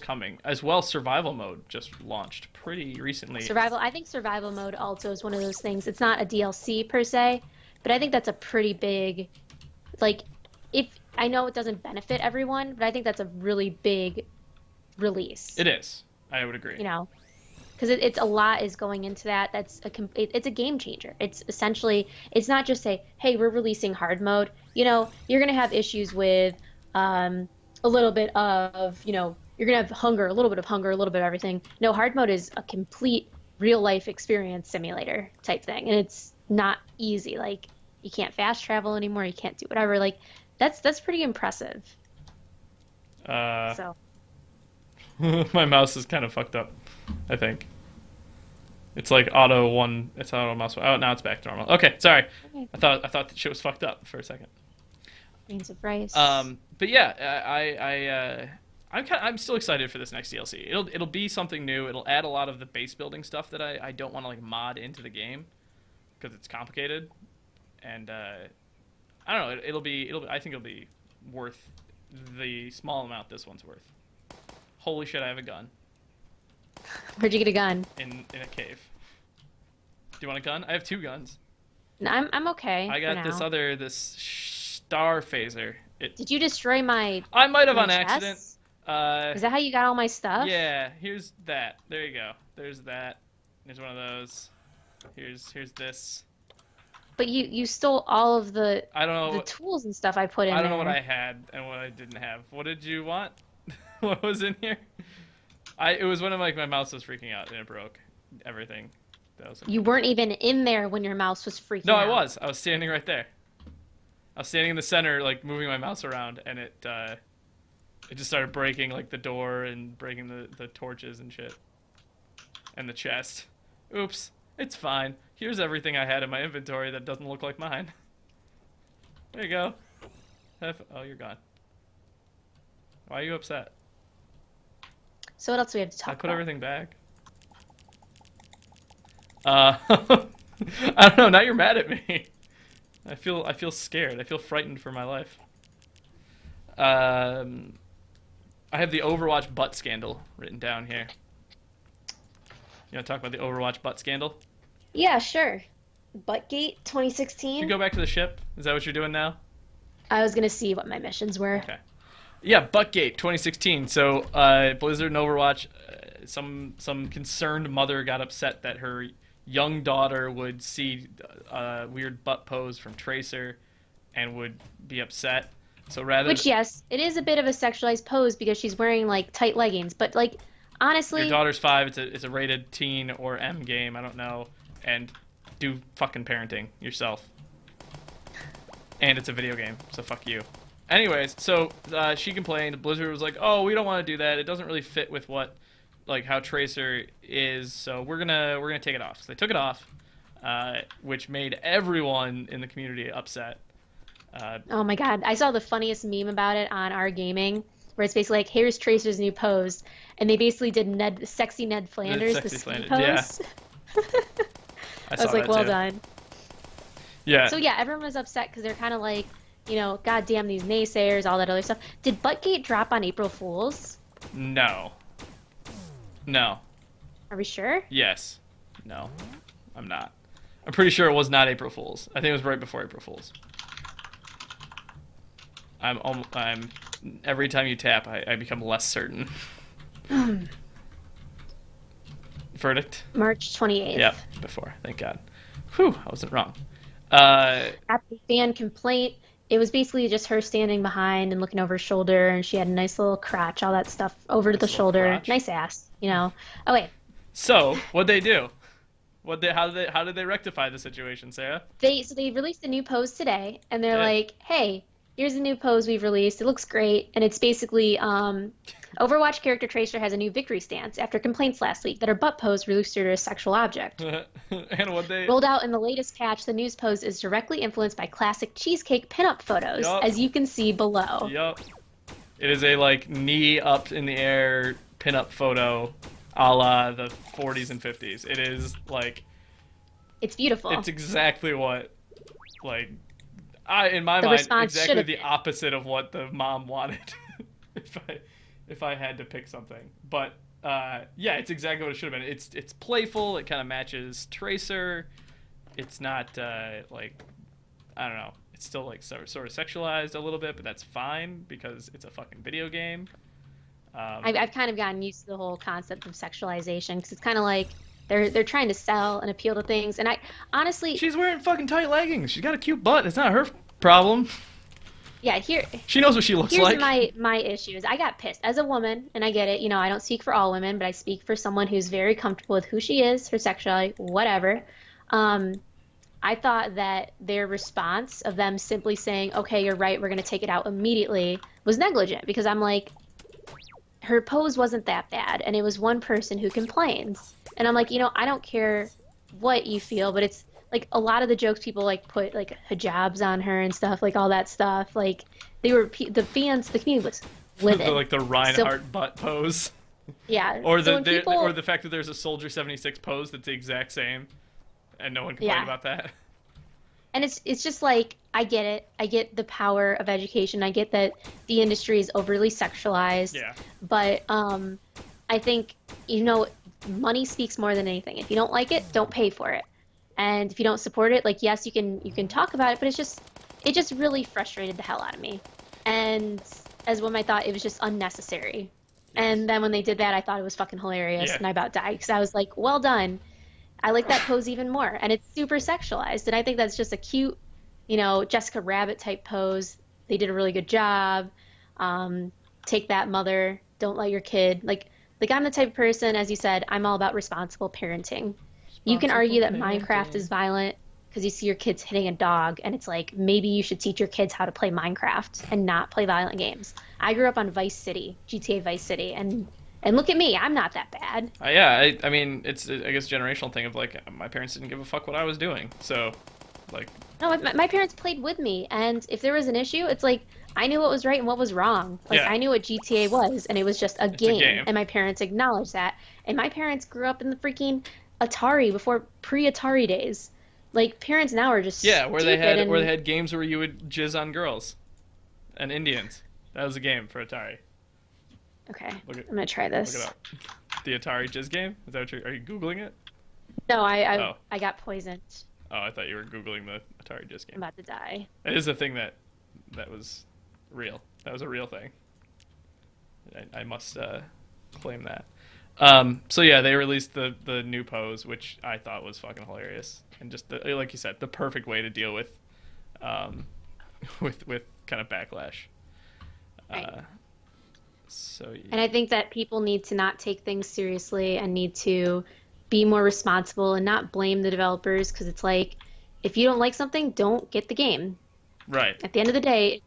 coming. As well, survival mode just launched pretty recently. I think survival mode also is one of those things. It's not a DLC per se, but I think that's a pretty big, like, if I know it doesn't benefit everyone, but I think that's a really big release. It is. I would agree. You know, because it's a lot is going into that. It's a game changer. It's essentially, it's not just say, hey, we're releasing hard mode. You know, you're gonna have issues with a little bit of, you know, you're gonna have hunger, a little bit of hunger, a little bit of everything. No, hard mode is a complete real life experience simulator type thing, and it's not easy. Like you can't fast travel anymore. You can't do whatever. Like that's pretty impressive. So. My mouse is kind of fucked up, I think. It's like auto mouse. Oh, now it's back to normal. Okay, sorry. Okay. I thought the shit was fucked up for a second. Grains of rice. But yeah, I'm still excited for this next DLC. It'll be something new. It'll add a lot of the base building stuff that I don't want to like mod into the game because it's complicated, and I don't know. I think it'll be worth the small amount this one's worth. Holy shit! I have a gun. Where'd you get a gun? In a cave. Do you want a gun? I have two guns. No, I'm okay. I got this star phaser. Did you destroy my? I might have my on chest? accident. Is that how you got all my stuff? Yeah. Here's that. There you go. There's that. There's one of those. Here's this. But you stole all of the I don't know the tools and stuff I put in there. I don't know what I had and what I didn't have. What did you want? What was in here? It was when my mouse was freaking out and it broke everything. You weren't even in there when your mouse was freaking out. No, I was. I was standing right there. I was standing in the center, like moving my mouse around, and it just started breaking like the door and breaking the torches and shit. And the chest. Oops. It's fine. Here's everything I had in my inventory that doesn't look like mine. There you go. Oh, you're gone. Why are you upset? So what else do we have to talk about? I put everything back. I don't know. Now you're mad at me. I feel scared. I feel frightened for my life. I have the Overwatch butt scandal written down here. You want to talk about the Overwatch butt scandal? Yeah, sure. Buttgate 2016. You go back to the ship. Is that what you're doing now? I was gonna see what my missions were. Okay. Yeah, Buttgate 2016. So Blizzard and Overwatch, some concerned mother got upset that her young daughter would see a weird butt pose from Tracer and would be upset. So Which, yes, it is a bit of a sexualized pose because she's wearing like tight leggings, but like honestly, your daughter's 5. It's a rated teen or M game. I don't know. And do fucking parenting yourself. And it's a video game, so fuck you. Anyways, so she complained. Blizzard was like, "Oh, we don't want to do that. It doesn't really fit with how Tracer is. So we're gonna take it off." So they took it off, which made everyone in the community upset. Oh my god, I saw the funniest meme about it on our gaming, where it's basically like, "Here's Tracer's new pose," and they basically did sexy Ned Flanders, the ski pose. Yeah. I was like, well done. Yeah. So yeah, everyone was upset because they're kind of like, goddamn these naysayers, all that other stuff. Did Buttgate drop on April Fools? No. No. Are we sure? Yes. No. I'm not. I'm pretty sure it was not April Fool's. I think it was right before April Fool's. I'm every time you tap, I become less certain. Verdict? March 28th. Yep, before. Thank God. Whew, I wasn't wrong. At the fan complaint, it was basically just her standing behind and looking over her shoulder, and she had a nice little crotch, all that stuff over to the Nice little shoulder. crotch. Nice ass. Oh, wait. So, what'd they do? How did they rectify the situation, Sarah? They released a new pose today, and they're Yeah. like, "Hey, here's a new pose we've released. It looks great." And it's basically Overwatch character Tracer has a new victory stance after complaints last week that her butt pose reduced her to a sexual object. And what they Rolled out in the latest patch, the news pose is directly influenced by classic cheesecake pinup photos, Yup. as you can see below. Yup. It is a like knee up in the air pinup photo a la the 40s and 50s. It is like It's beautiful. it's exactly what like in my The mind response should exactly have the been. opposite of what the mom wanted if I had to pick something. But yeah, it's exactly what it should have been. It's playful. It kind of matches Tracer. It's not like I don't know. It's still like sort of sexualized a little bit, but that's fine because it's a fucking video game. I've kind of gotten used to the whole concept of sexualization because it's kind of like they're trying to sell and appeal to things. And I honestly, She's wearing fucking tight leggings. She's got a cute butt. It's not her problem. yeah, She knows what she looks here's like. my issue is I got pissed as a woman, and I get it. I don't speak for all women, but I speak for someone who's very comfortable with who she is, her sexuality, whatever. I thought that their response of them simply saying, "Okay, you're right, we're going to take it out immediately," was negligent because I'm like, her pose wasn't that bad, and it was one person who complained. And I'm like, I don't care what you feel, but it's like a lot of the jokes people like put like hijabs on her and stuff, like all that stuff. Like the fans, the community was livid. Like the Reinhardt butt pose. Yeah. Or So when people, or the fact that there's a Soldier 76 pose that's the exact same, and no one complained Yeah. about that. and it's just like I get it. I get the power of education. I get that the industry is overly sexualized. Yeah. But I think money speaks more than anything. If you don't like it, don't pay for it. And if you don't support it, like yes, you can talk about it, but it just really frustrated the hell out of me. And as a woman, I thought it was just unnecessary. And then when they did that, I thought it was fucking hilarious, Yeah. and I about died because I was like, well done. I like that pose even more, and it's super sexualized, and I think that's just a cute, Jessica Rabbit type pose. They did a really good job. Take that, mother. Don't let your kid like I'm the type of person, as you said, I'm all about responsible parenting. You can argue that Minecraft is violent because you see your kids hitting a dog, and it's like maybe you should teach your kids how to play Minecraft and not play violent games. I grew up on Vice City, GTA Vice City, and look at me, I'm not that bad. Yeah, I mean, it's I guess a generational thing of like my parents didn't give a fuck what I was doing, so like No, my parents played with me, and if there was an issue, it's like I knew what was right and what was wrong. Like Yeah. I knew what GTA was, and it was just a a game, game. and my parents acknowledged that. And my parents grew up in the freaking Atari before pre-Atari days. Like parents now are just yeah, where stupid and they had games where you would jizz on girls and Indians. That was a game for Atari. Okay, Look it- I'm gonna try Look this. it up. The Atari jizz game? Is that what are you googling it? No, Oh. I got poisoned. Oh, I thought you were googling the Atari jizz I'm game. about to die. It is a thing that was real. That was a real thing. I must claim that. So yeah, they released the new pose, which I thought was fucking hilarious, and just like you said, the perfect way to deal with with kind of backlash. Right. So yeah. And I think that people need to not take things seriously and need to be more responsible and not blame the developers because it's like if you don't like something, don't get the game. Right. At the end of the day,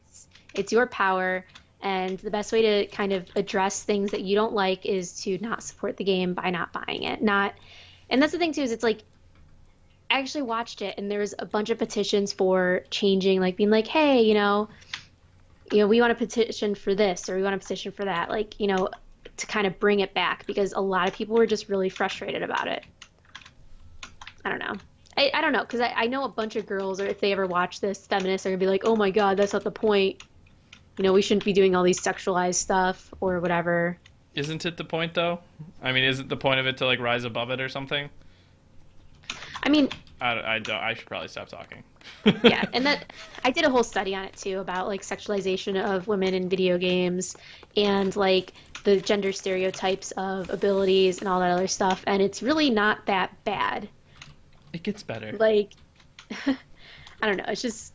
it's your power, and the best way to kind of address things that you don't like is to not support the game by not buying it. And that's the thing too is it's like I actually watched it and there was a bunch of petitions for changing, like being like, hey, we want to petition for this or we want to petition for that, like, to kind of bring it back because a lot of people were just really frustrated about it. I don't know. I don't know, because I know a bunch of girls, or if they ever watch this, feminists are gonna be like, oh my God, that's not the point. We shouldn't be doing all these sexualized stuff or whatever. Isn't it the point though? I mean, isn't the point of it to like rise above it or something? I mean, I don't. I should probably stop talking. yeah, and that I did a whole study on it too about like sexualization of women in video games and like the gender stereotypes of abilities and all that other stuff, and it's really not that bad. It gets better. Like, I don't know, it's just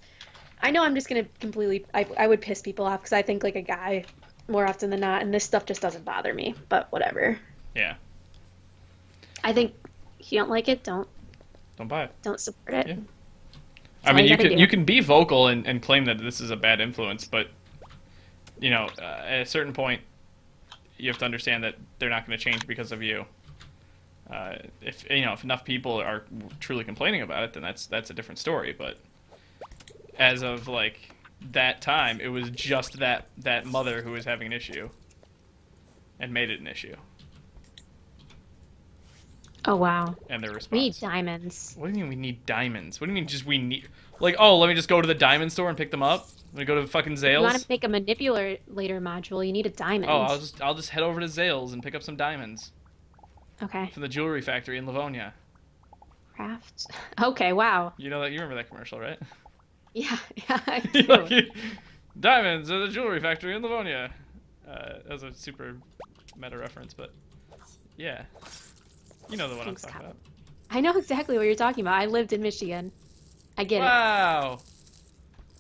I know I'm just gonna completely I would piss people off because I think like a guy more often than not, and this stuff just doesn't bother me, but whatever. Yeah. I think if you don't like it, Don't buy it. don't support it. Yeah. That's I all mean, you you gotta can do. you can be vocal and claim that this is a bad influence, but at a certain point, you have to understand that they're not going to change because of you. If enough people are truly complaining about it, then that's a different story. But as of like that time, it was just that mother who was having an issue and made it an issue, Oh wow. and their We need response. diamonds. What do you mean we need diamonds? What do you mean just we need? Like, oh, let me just go to the diamond store and pick them up. Let me go to fucking If you want to Zales. make a manipulator module, you need a Oh, diamond. I'll just head over to Zales and pick up some diamonds Okay. from the jewelry factory in Livonia. Craft. Okay, wow. You remember that commercial, right? Yeah, yeah, I do. Diamonds at the jewelry factory in Livonia. That was a super meta reference, but yeah, you know the one I'm Thanks, talking Kyle. about. I know exactly what you're talking about. I lived in Michigan. I get it. Wow!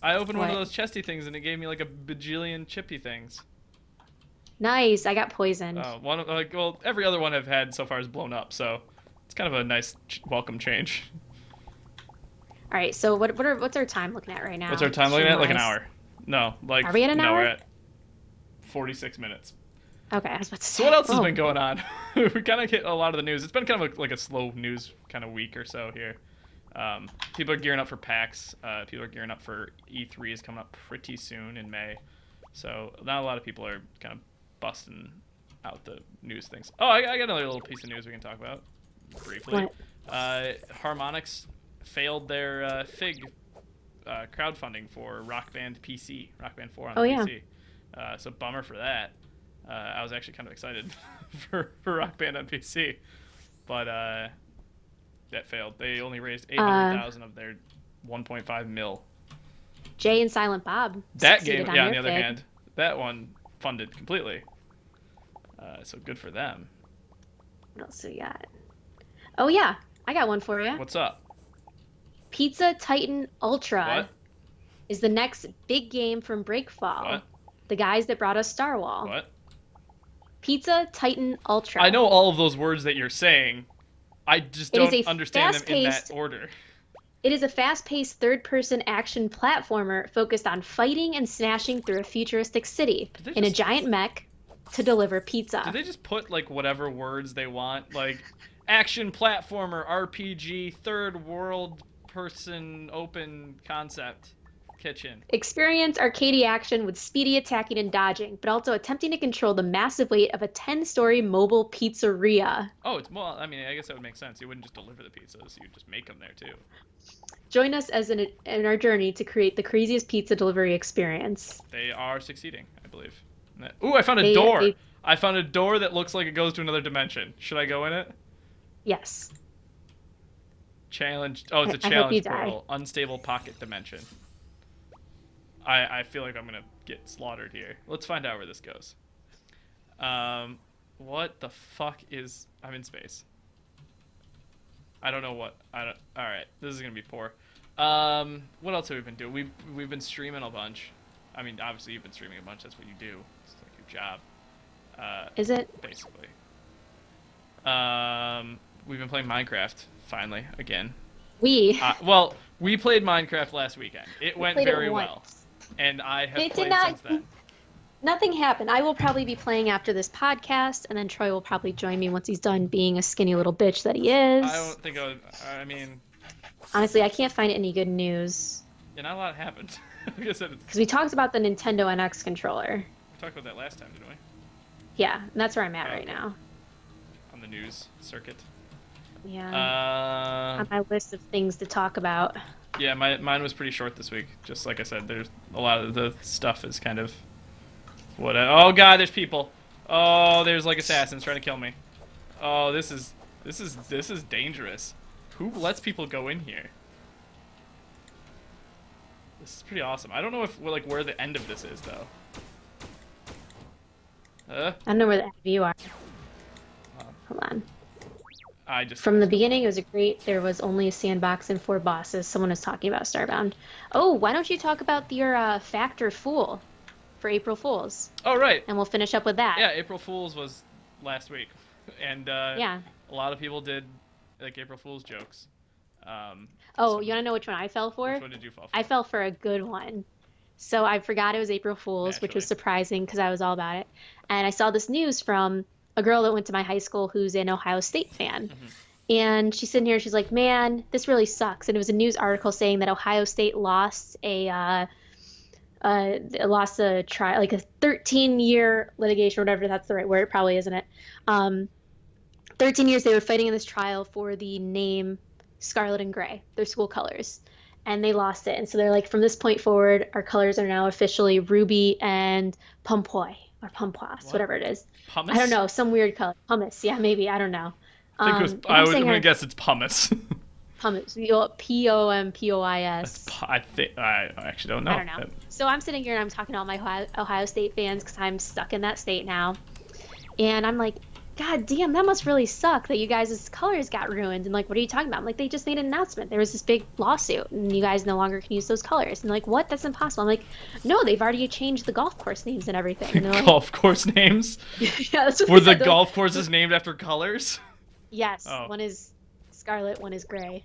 I opened one of What? those chesty things and it gave me like a bajillion chippy things. Nice. I got poisoned. One of like well, every other one I've had so far is blown up, so it's kind of a nice welcome change. All right. So what's our time looking at right now? What's our time looking at? Like an Stream-wise? hour? No, like Are we at an no, hour? we're at 46 minutes. Okay, I was about to So say. what else has Oh, been going on? We kind of hit a lot of the news. It's been kind of like a slow news kind of week or so here. People are gearing up for PAX. People are gearing up for E3 is coming up pretty soon in May. So not a lot of people are kind of busting out the news things. Oh, I got another little piece of news we can talk about briefly. what? Harmonix failed their Fig crowdfunding for Rock Band PC, Rock Band 4 on the Oh yeah. PC. So bummer for that. I was actually kind of excited for Rock Band on PC, but that failed. They only raised 800,000 of their 1.5 mil. Jay and Silent Bob That succeeded game, yeah. On their the other Fig. hand, that one funded completely. So good for them. What else do we got? Oh yeah, I got one for you. What's up? Pizza Titan Ultra What? is the next big game from Breakfall, What? the guys that brought us Star Wall. What? Pizza Titan Ultra. I know all of those words that you're saying. I just It is don't a understand them in that fast-paced order. It is a fast-paced third-person action platformer focused on fighting and smashing through a futuristic city Did they in a just- giant mech to deliver Did pizza. they just put like whatever words they want, like action platformer, RPG, third world person, open concept, kitchen? Experience arcadey action with speedy attacking and dodging, but also attempting to control the massive weight of a 10-story mobile pizzeria. Oh, it's well. I mean, I guess that would make sense. You wouldn't just deliver the pizzas; you'd just make them there too. Join us in our journey to create the craziest pizza delivery experience. They are succeeding, I believe. Ooh, I found a They- door. they- I found a door that looks like it goes to another dimension. Should I go in it? Yes. Challenge. Oh, it's a I hope you challenge die. portal. Unstable pocket dimension. I feel like I'm gonna get slaughtered here. Let's find out where this goes. What the fuck is? I'm in space. I don't know what. I don't. All right, this is gonna be poor. What else have we been doing? We've been streaming a bunch. I mean, obviously you've been streaming a bunch. That's what you do. It's like your job, Is it? basically. We've been playing Minecraft finally again. Well, we played Minecraft last weekend. It went played it very well, once. and I have It did played not. since then. Nothing happened. I will probably be playing after this podcast, and then Troy will probably join me once he's done being a skinny little bitch that he is. I don't think I would. I mean, Honestly, I can't find any good news yeah, not a lot happened. Like I said, we because we talked about the Nintendo NX controller. talked about that last time, didn't we? Yeah, and that's where I'm at Oh, right okay. now. On the news circuit. Yeah, Uh, on my list of things to talk about. yeah, mine was pretty short this week. Just like I said, there's a lot of the stuff is kind of what. Oh God, there's people. Oh, there's like assassins trying to kill me. Oh, this is dangerous. Who lets people go in here? This is pretty awesome. I don't know if like where the end of this is though. I don't know where the end of you are. Hold on. I just From the beginning, it was a great. There was only a sandbox and 4 bosses. Someone was talking about Starbound. Oh, why don't you talk about your fact or fool for April Fools, Oh right. and we'll finish up with that. Yeah, April Fools was last week, and Yeah. a lot of people did like April Fools jokes. Oh, So you want to know which one I fell for? which one did you fall I for? fell for a good one. So I forgot it was April Fool's, which was Naturally. surprising because I was all about it. And I saw this news from a girl that went to my high school who's an Ohio State fan. Hmm. And she's sitting here, she's like, "Man, this really sucks." And it was a news article saying that Ohio State lost a trial, like a 13-year litigation, or whatever that's the right word. It probably isn't it. Um, 13 years they were fighting in this trial for the name Scarlet and Gray, their school colors, and they lost it. And so they're like, from this point forward, our colors are now officially ruby and pumpoy or pumpoise, What? whatever it is. I don't Hummus? know, some weird color. Pumice, yeah, maybe. I don't know. I think it was. And I'm I'm saying gonna here, guess it's pumice. pumice, Pompois. I think I actually don't know. I don't know. So I'm sitting here and I'm talking to all my Ohio State fans because I'm stuck in that state now. And I'm like, "God damn, that must really suck that you guys' colors got ruined." And like, "What are you talking about?" I'm like, "They just made an announcement. There was this big lawsuit and you guys no longer can use those colors." And like, "What? That's impossible." I'm like, "No, they've already changed the golf course names and everything." And they're like, Golf course names? "Yeah, that's what Were they the said." They're like, golf courses named after colors? "Yes, Oh, one is scarlet, one is gray."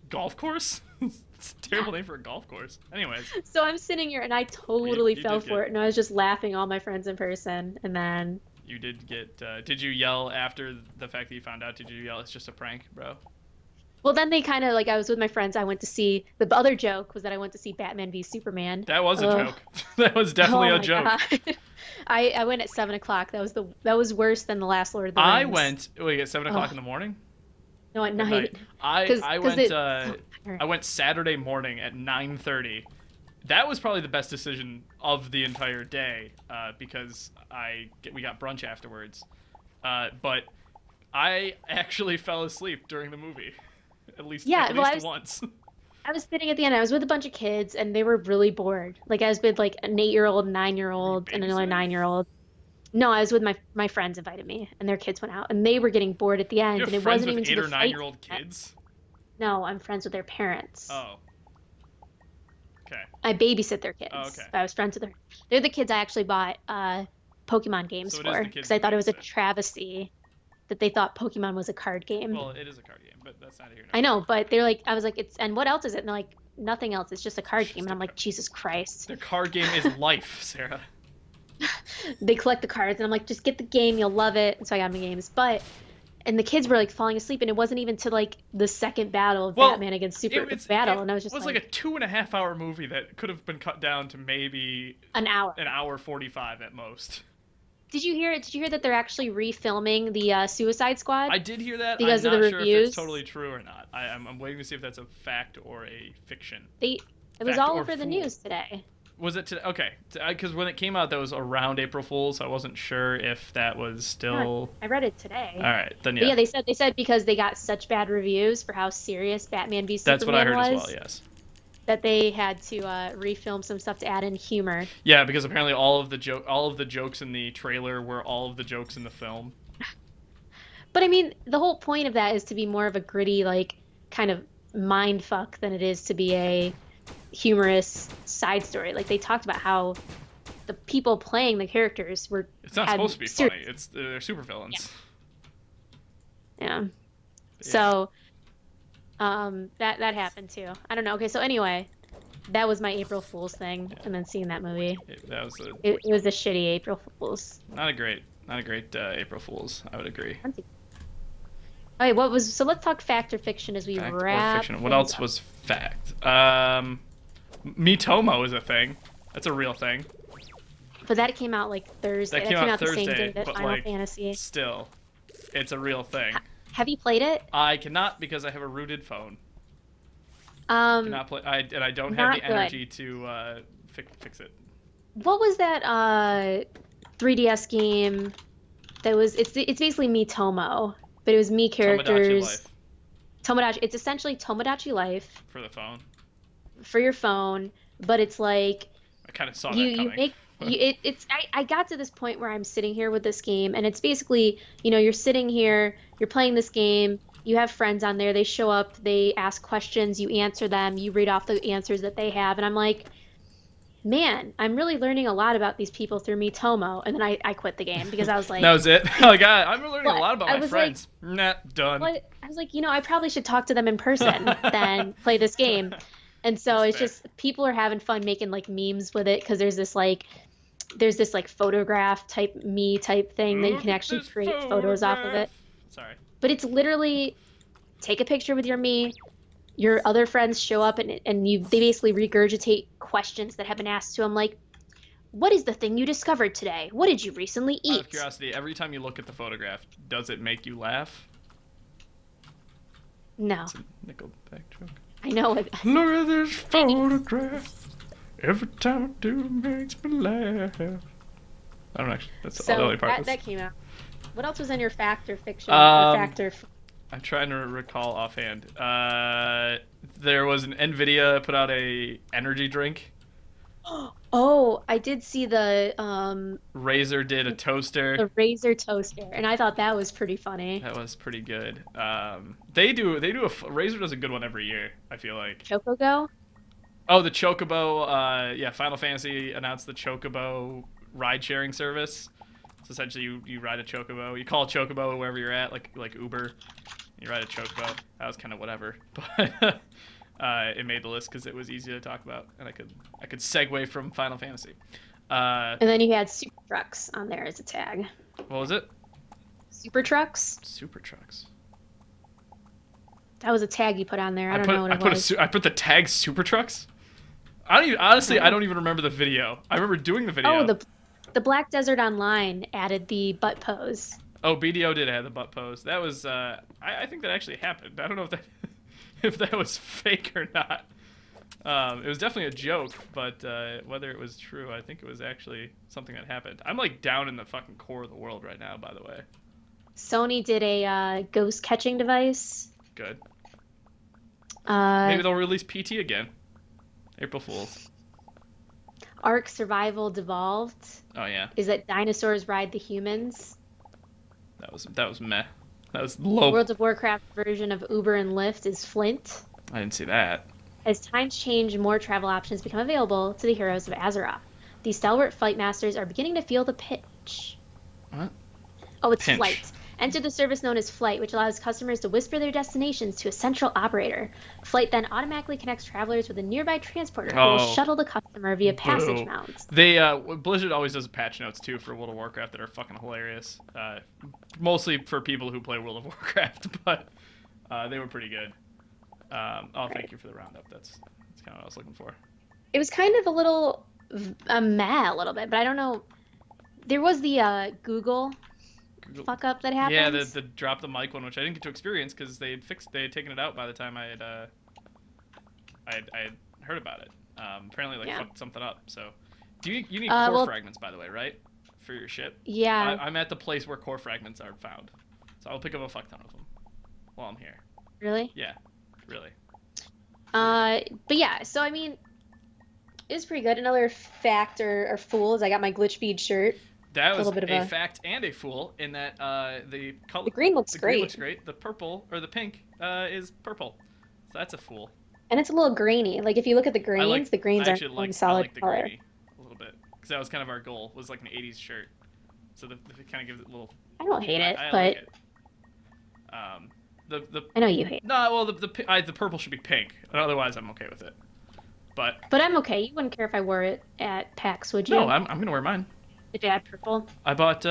golf course? It's a terrible name for a golf course. Anyways, So I'm sitting here and I well, totally you fell did for good. it and I was just laughing all my friends in person and then You did get. Did you yell after the fact that you found out? Did you yell, "It's just a prank, bro"? well, then they kind of like I was with my friends. I went to see the other joke was that I went to see Batman v Superman. That was a Ugh. joke. That was definitely Oh a my joke. God. I went at 7 o'clock. That was worse than the last Lord of the I Rings. went. Wait, at 7 o'clock Ugh. in the morning? No, at At night. night. I Because I because went. it. I went Saturday morning at 9:30. That was probably the best decision of the entire day because we got brunch afterwards. But I actually fell asleep during the movie, at least Yeah, well, once. I was sitting at the end. I was with a bunch of kids, and they were really bored. Like I was with like an 8-year-old, Were you 9-year-old, and another babysitting? 9-year-old. No, I was with my friends invited me, and their kids went out, and they were getting bored at the You end, have and it friends wasn't with even to 8 the or fight 9-year-old yet. kids? No, I'm friends with their parents. Oh, okay. I babysit their Oh, kids. okay. I was friends with them. They're the kids I actually bought Pokemon So games it is for the because kids I you thought it was a babysit. travesty that they thought Pokemon was a card game. Well, it is a card game, but that's neither here nor I there. know, but they're like, I was like, it's and what else is it? And they're like, nothing else. It's just a card It's game. just And a I'm card. like, Jesus Christ. Their card game is life, Sarah. They collect the cards, and I'm like, just get the game, you'll love it. And so I got my games, and the kids were like falling asleep, and it wasn't even to like the second battle of Well, Batman against it Battle, and I was just like a 2.5 hour movie that could have been cut down to maybe an hour. an hour 45 at most. Did you hear it? Did you hear that they're actually refilming the Suicide Squad I did hear that. because I'm of the not sure if it's reviews? totally true or not. I'm waiting to see if that's a fact or a fiction. It was Fact all or over the fool. news today. Was it today? Okay, because when it came out, that was around April Fool's. So I wasn't sure if that was still. I read it today. All right, then But yeah, yeah, they said because they got such bad reviews for how serious Batman v that's what I Superman heard was, as well. Yes. that they had to refilm some stuff to add in humor. Yeah, because apparently all of the jokes in the trailer were all of the jokes in the film. But I mean, the whole point of that is to be more of a gritty, like, kind of mind fuck than it is to be a humorous side story. Like they talked about how the people playing the characters It's not had supposed to be ser- funny. It's they're supervillains. Yeah. Yeah. So that happened too. I don't know. Okay, so anyway, that was my April Fool's thing, and then seeing that movie. That was It was a shitty April Fool's. not a great April Fool's. I would agree. Okay, so let's talk fact or fiction as we Fact or wrap. fiction? What things else up. was fact? Mitomo is a thing. That's a real thing. But that came out like Thursday. That came out the same Thursday, day that but Final like Fantasy. still, it's a real thing. Have you played it? I cannot because I have a rooted phone. Um, Cannot play. I don't have the Not good. energy to fix it. What was that 3DS game that was it's basically me Tomo, but it was me Tomodachi characters. Life Tomodachi, it's essentially Tomodachi Life for the phone. for your phone, but it's like I kind of saw you that you coming. make you it's I got to this point where I'm sitting here with this game and it's basically, you're sitting here, you're playing this game, you have friends on there, they show up, they ask questions, you answer them, you read off the answers that they have, and I'm like, man, I'm really learning a lot about these people through Tomo. And then I quit the game because I was That like, was it. Like I'm learning a what? lot about I my was like, friends. Nah, done. what? I was like, I probably should talk to them in person than play this game. And so That's it's fair. just people are having fun making like memes with it because there's this like photograph type me type thing that you Look can at actually this create photos off of photograph. it. Sorry. But it's literally take a picture with your me, your other friends show up and they basically regurgitate questions that have been asked to them like, what is the thing you discovered today? What did you recently Out of eat? curiosity, every time you look at the photograph, does it make you laugh? No, It's a Nickelback joke. I know it. Look at this photograph. Every time I do, it makes me laugh. I don't actually. That's the So only part. that came out. What else was in your fact or fiction or Um, fact or? I'm trying to recall offhand. There was an Nvidia put out a energy drink. Oh, I did see Razer did a toaster. the Razer toaster, and I thought that was pretty funny. That was pretty good. They do Razer does a good one every year. I feel like. Chocogo? Oh, the Chocobo. Yeah, Final Fantasy announced the Chocobo ride sharing service. So essentially, you ride a Chocobo. You call a Chocobo wherever you're at, like Uber. You ride a Chocobo. That was kind of whatever, but it made the list because it was easy to talk about, and I could segue from Final Fantasy. And then you had super trucks on there as a tag. What was it? Super trucks? Super trucks. That was a tag you put on there. I don't know what it was. I put the tag Super Trucks. I don't even honestly. I Oh, don't even remember the video. I remember doing the oh, video. the Black Desert Online added the butt pose. Oh, BDO did have the butt pose. That was. I think that actually happened. I don't know if that if that was fake or not. It was definitely a joke, but whether it was true, I think it was actually something that happened. I'm like down in the fucking core of the world right now. By the way, Sony did a ghost catching device. good. Uh, Maybe they'll release PT again. April Fools. Ark Survival Devolved Oh yeah, is that dinosaurs ride the humans. that was meh. That was low. World of Warcraft version of Uber and Lyft is Flint. I didn't see that. As times change, more travel options become available to the heroes of Azeroth. The stalwart flight masters are beginning to feel the pinch. What? Oh, it's Pinch. Flight. Enter the service known as Flight, which allows customers to whisper their destinations to a central operator. Flight then automatically connects travelers with a nearby transporter who will Oh, shuttle the customer via passage boo. mounts. They Blizzard always does patch notes too for World of Warcraft that are fucking hilarious. Mostly for people who play World of Warcraft, but they were pretty good. Oh, thank Right. you for the roundup. That's kind of what I was looking for. It was kind of a little meh a little bit, but I don't know. There was the Google Google. fuck up that Yeah, happened. the drop the mic one, which I didn't get to experience because they had taken it out by the time I had heard about it. Apparently, like Yeah. fucked something up. So, you need core Well, fragments by the way, right? For your ship. yeah, I'm at the place where core fragments are found, so I'll pick up a fuck ton of them while I'm here. really. Yeah, really. But yeah, so I mean, it was pretty good. Another fact or fool is I got my GlitchFeed shirt. That A was little bit of a a. fact and a fool in that the color, The green looks the green great, looks great. The purple or the pink is purple, so that's a fool. and it's a little grainy. Like if you look at the I like. the I greens aren't actually one like. I solid like the color. grainy a little bit because that was kind of our goal. Was like an '80s shirt, so it kind of gives it a little. I don't hate it, I like but it. The I know you hate it. no, well the purple should be pink. Otherwise, I'm okay with it. But But I'm okay. You wouldn't care if I wore it at PAX, would no, you? I'm gonna wear mine. If you had purple. I bought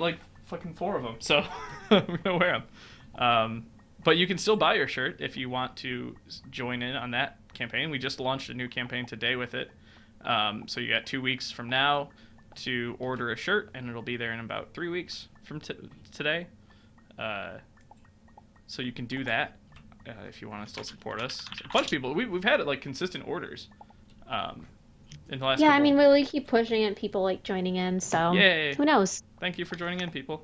like fucking 4 of them, so I'm gonna wear them. But you can still buy your shirt if you want to join in on that campaign. We just launched a new campaign today with it. So you got 2 weeks from now to order a shirt, and it'll be there in about 3 weeks from today. So you can do that if you want to still support us. So a bunch of people, we've had like consistent orders um, in the last Yeah, I couple. mean, we keep pushing it, people like joining in, so Yay! who knows? Thank you for joining in, people.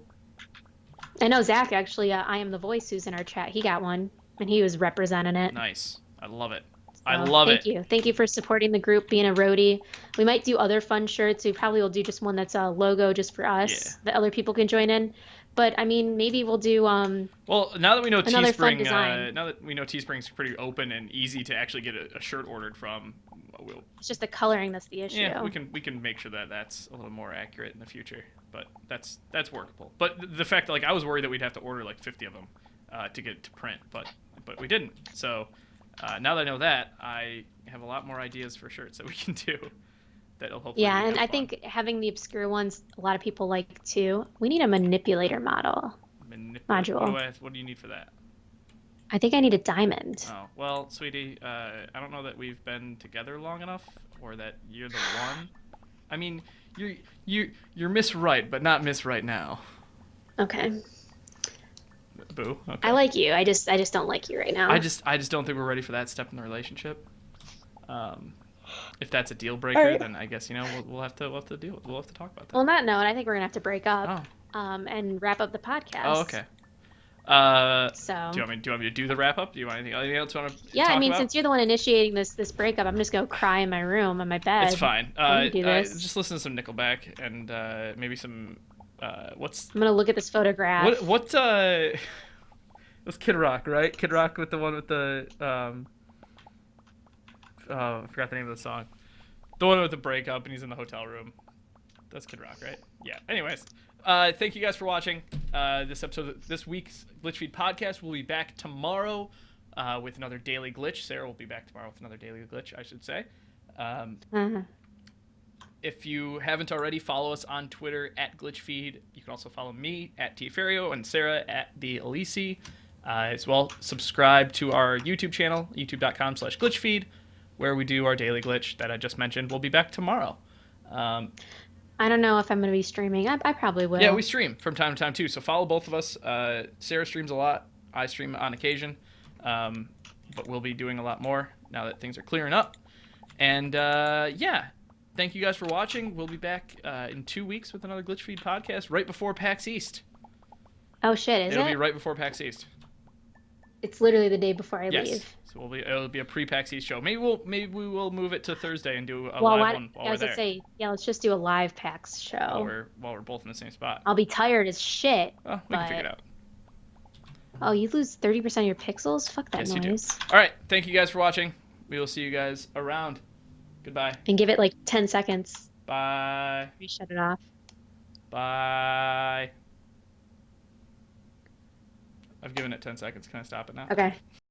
I know Zach actually, I am the voice who's in our chat. He got one, and he was representing it. Nice. I love it. I So love thank it. you. Thank you for supporting the group, being a roadie. We might do other fun shirts. We probably will do just one that's a logo just for Yeah. us that other people can join in. But I mean, maybe we'll do Well, now that we know another fun Teespring, design. now that we know Teespring's pretty open and easy to actually get a shirt ordered from, we'll It's just the coloring that's the issue. yeah, we can make sure that that's a little more accurate in the future. But that's workable. But the fact that like I was worried that we'd have to order like 50 of them to get it to print, but we didn't. So now that I know that, I have a lot more ideas for shirts that we can do that'll hopefully Yeah, be and I fun. think having the obscure ones, a lot of people like too. We need a manipulator module. What do you need for that? I think I need a diamond. Oh, well, sweetie, I don't know that we've been together long enough, or that you're the one. I mean, you're Miss Right, but not Miss Right now. Okay. Boo. Okay. I like you. I just don't like you right now. I just don't think we're ready for that step in the relationship. If that's a deal All breaker, right. then I guess we'll have to we'll have to talk about that. Well, on that note, I think we're gonna have to break up, Oh. and wrap up the podcast. Oh, okay. So. Do you want me to do the wrap up? Do you want anything else you want to Yeah, talk I mean, about? since you're the one initiating this breakup, I'm just gonna cry in my room on my bed. It's fine. We can do this. Just listen to some Nickelback and maybe some what's I'm gonna look at this photograph. what that's Kid Rock, right? Kid Rock with the one with the oh, I forgot the name of the song. The one with the breakup and he's in the hotel room. That's Kid Rock, right? Yeah. Anyways, thank you guys for watching this week's GlitchFeed podcast. We'll be back tomorrow with another daily glitch. Sarah will be back tomorrow with another daily glitch, I should say. Uh-huh. If you haven't already, follow us on Twitter at GlitchFeed. You can also follow me at Tferio and Sarah at the Elise. As well, subscribe to our YouTube channel, youtube.com/glitchfeed, where we do our daily glitch that I just mentioned. We'll be back tomorrow. I don't know if I'm gonna be streaming. I probably will. Yeah, we stream from time to time too. So follow both of us. Sarah streams a lot. I stream on occasion. But we'll be doing a lot more now that things are clearing up. And yeah, thank you guys for watching. We'll be back in 2 weeks with another GlitchFeed podcast right before PAX East. Oh shit, It'll be right before PAX East. It's literally the day before I Yes. leave. So it'll be a pre-PAX East show. Maybe we will move it to Thursday and do a Well, live one while I we're was gonna there. say, yeah, let's just do a live PAX show. While we're both in the same spot. I'll be tired as shit. Well, we can figure it out. Oh, you lose 30% of your pixels? Fuck that Yes, you do. noise. All right. Thank you guys for watching. We will see you guys around. Goodbye. And give it like 10 seconds. Bye. Shut it off. Bye. I've given it 10 seconds. Can I stop it now? Okay.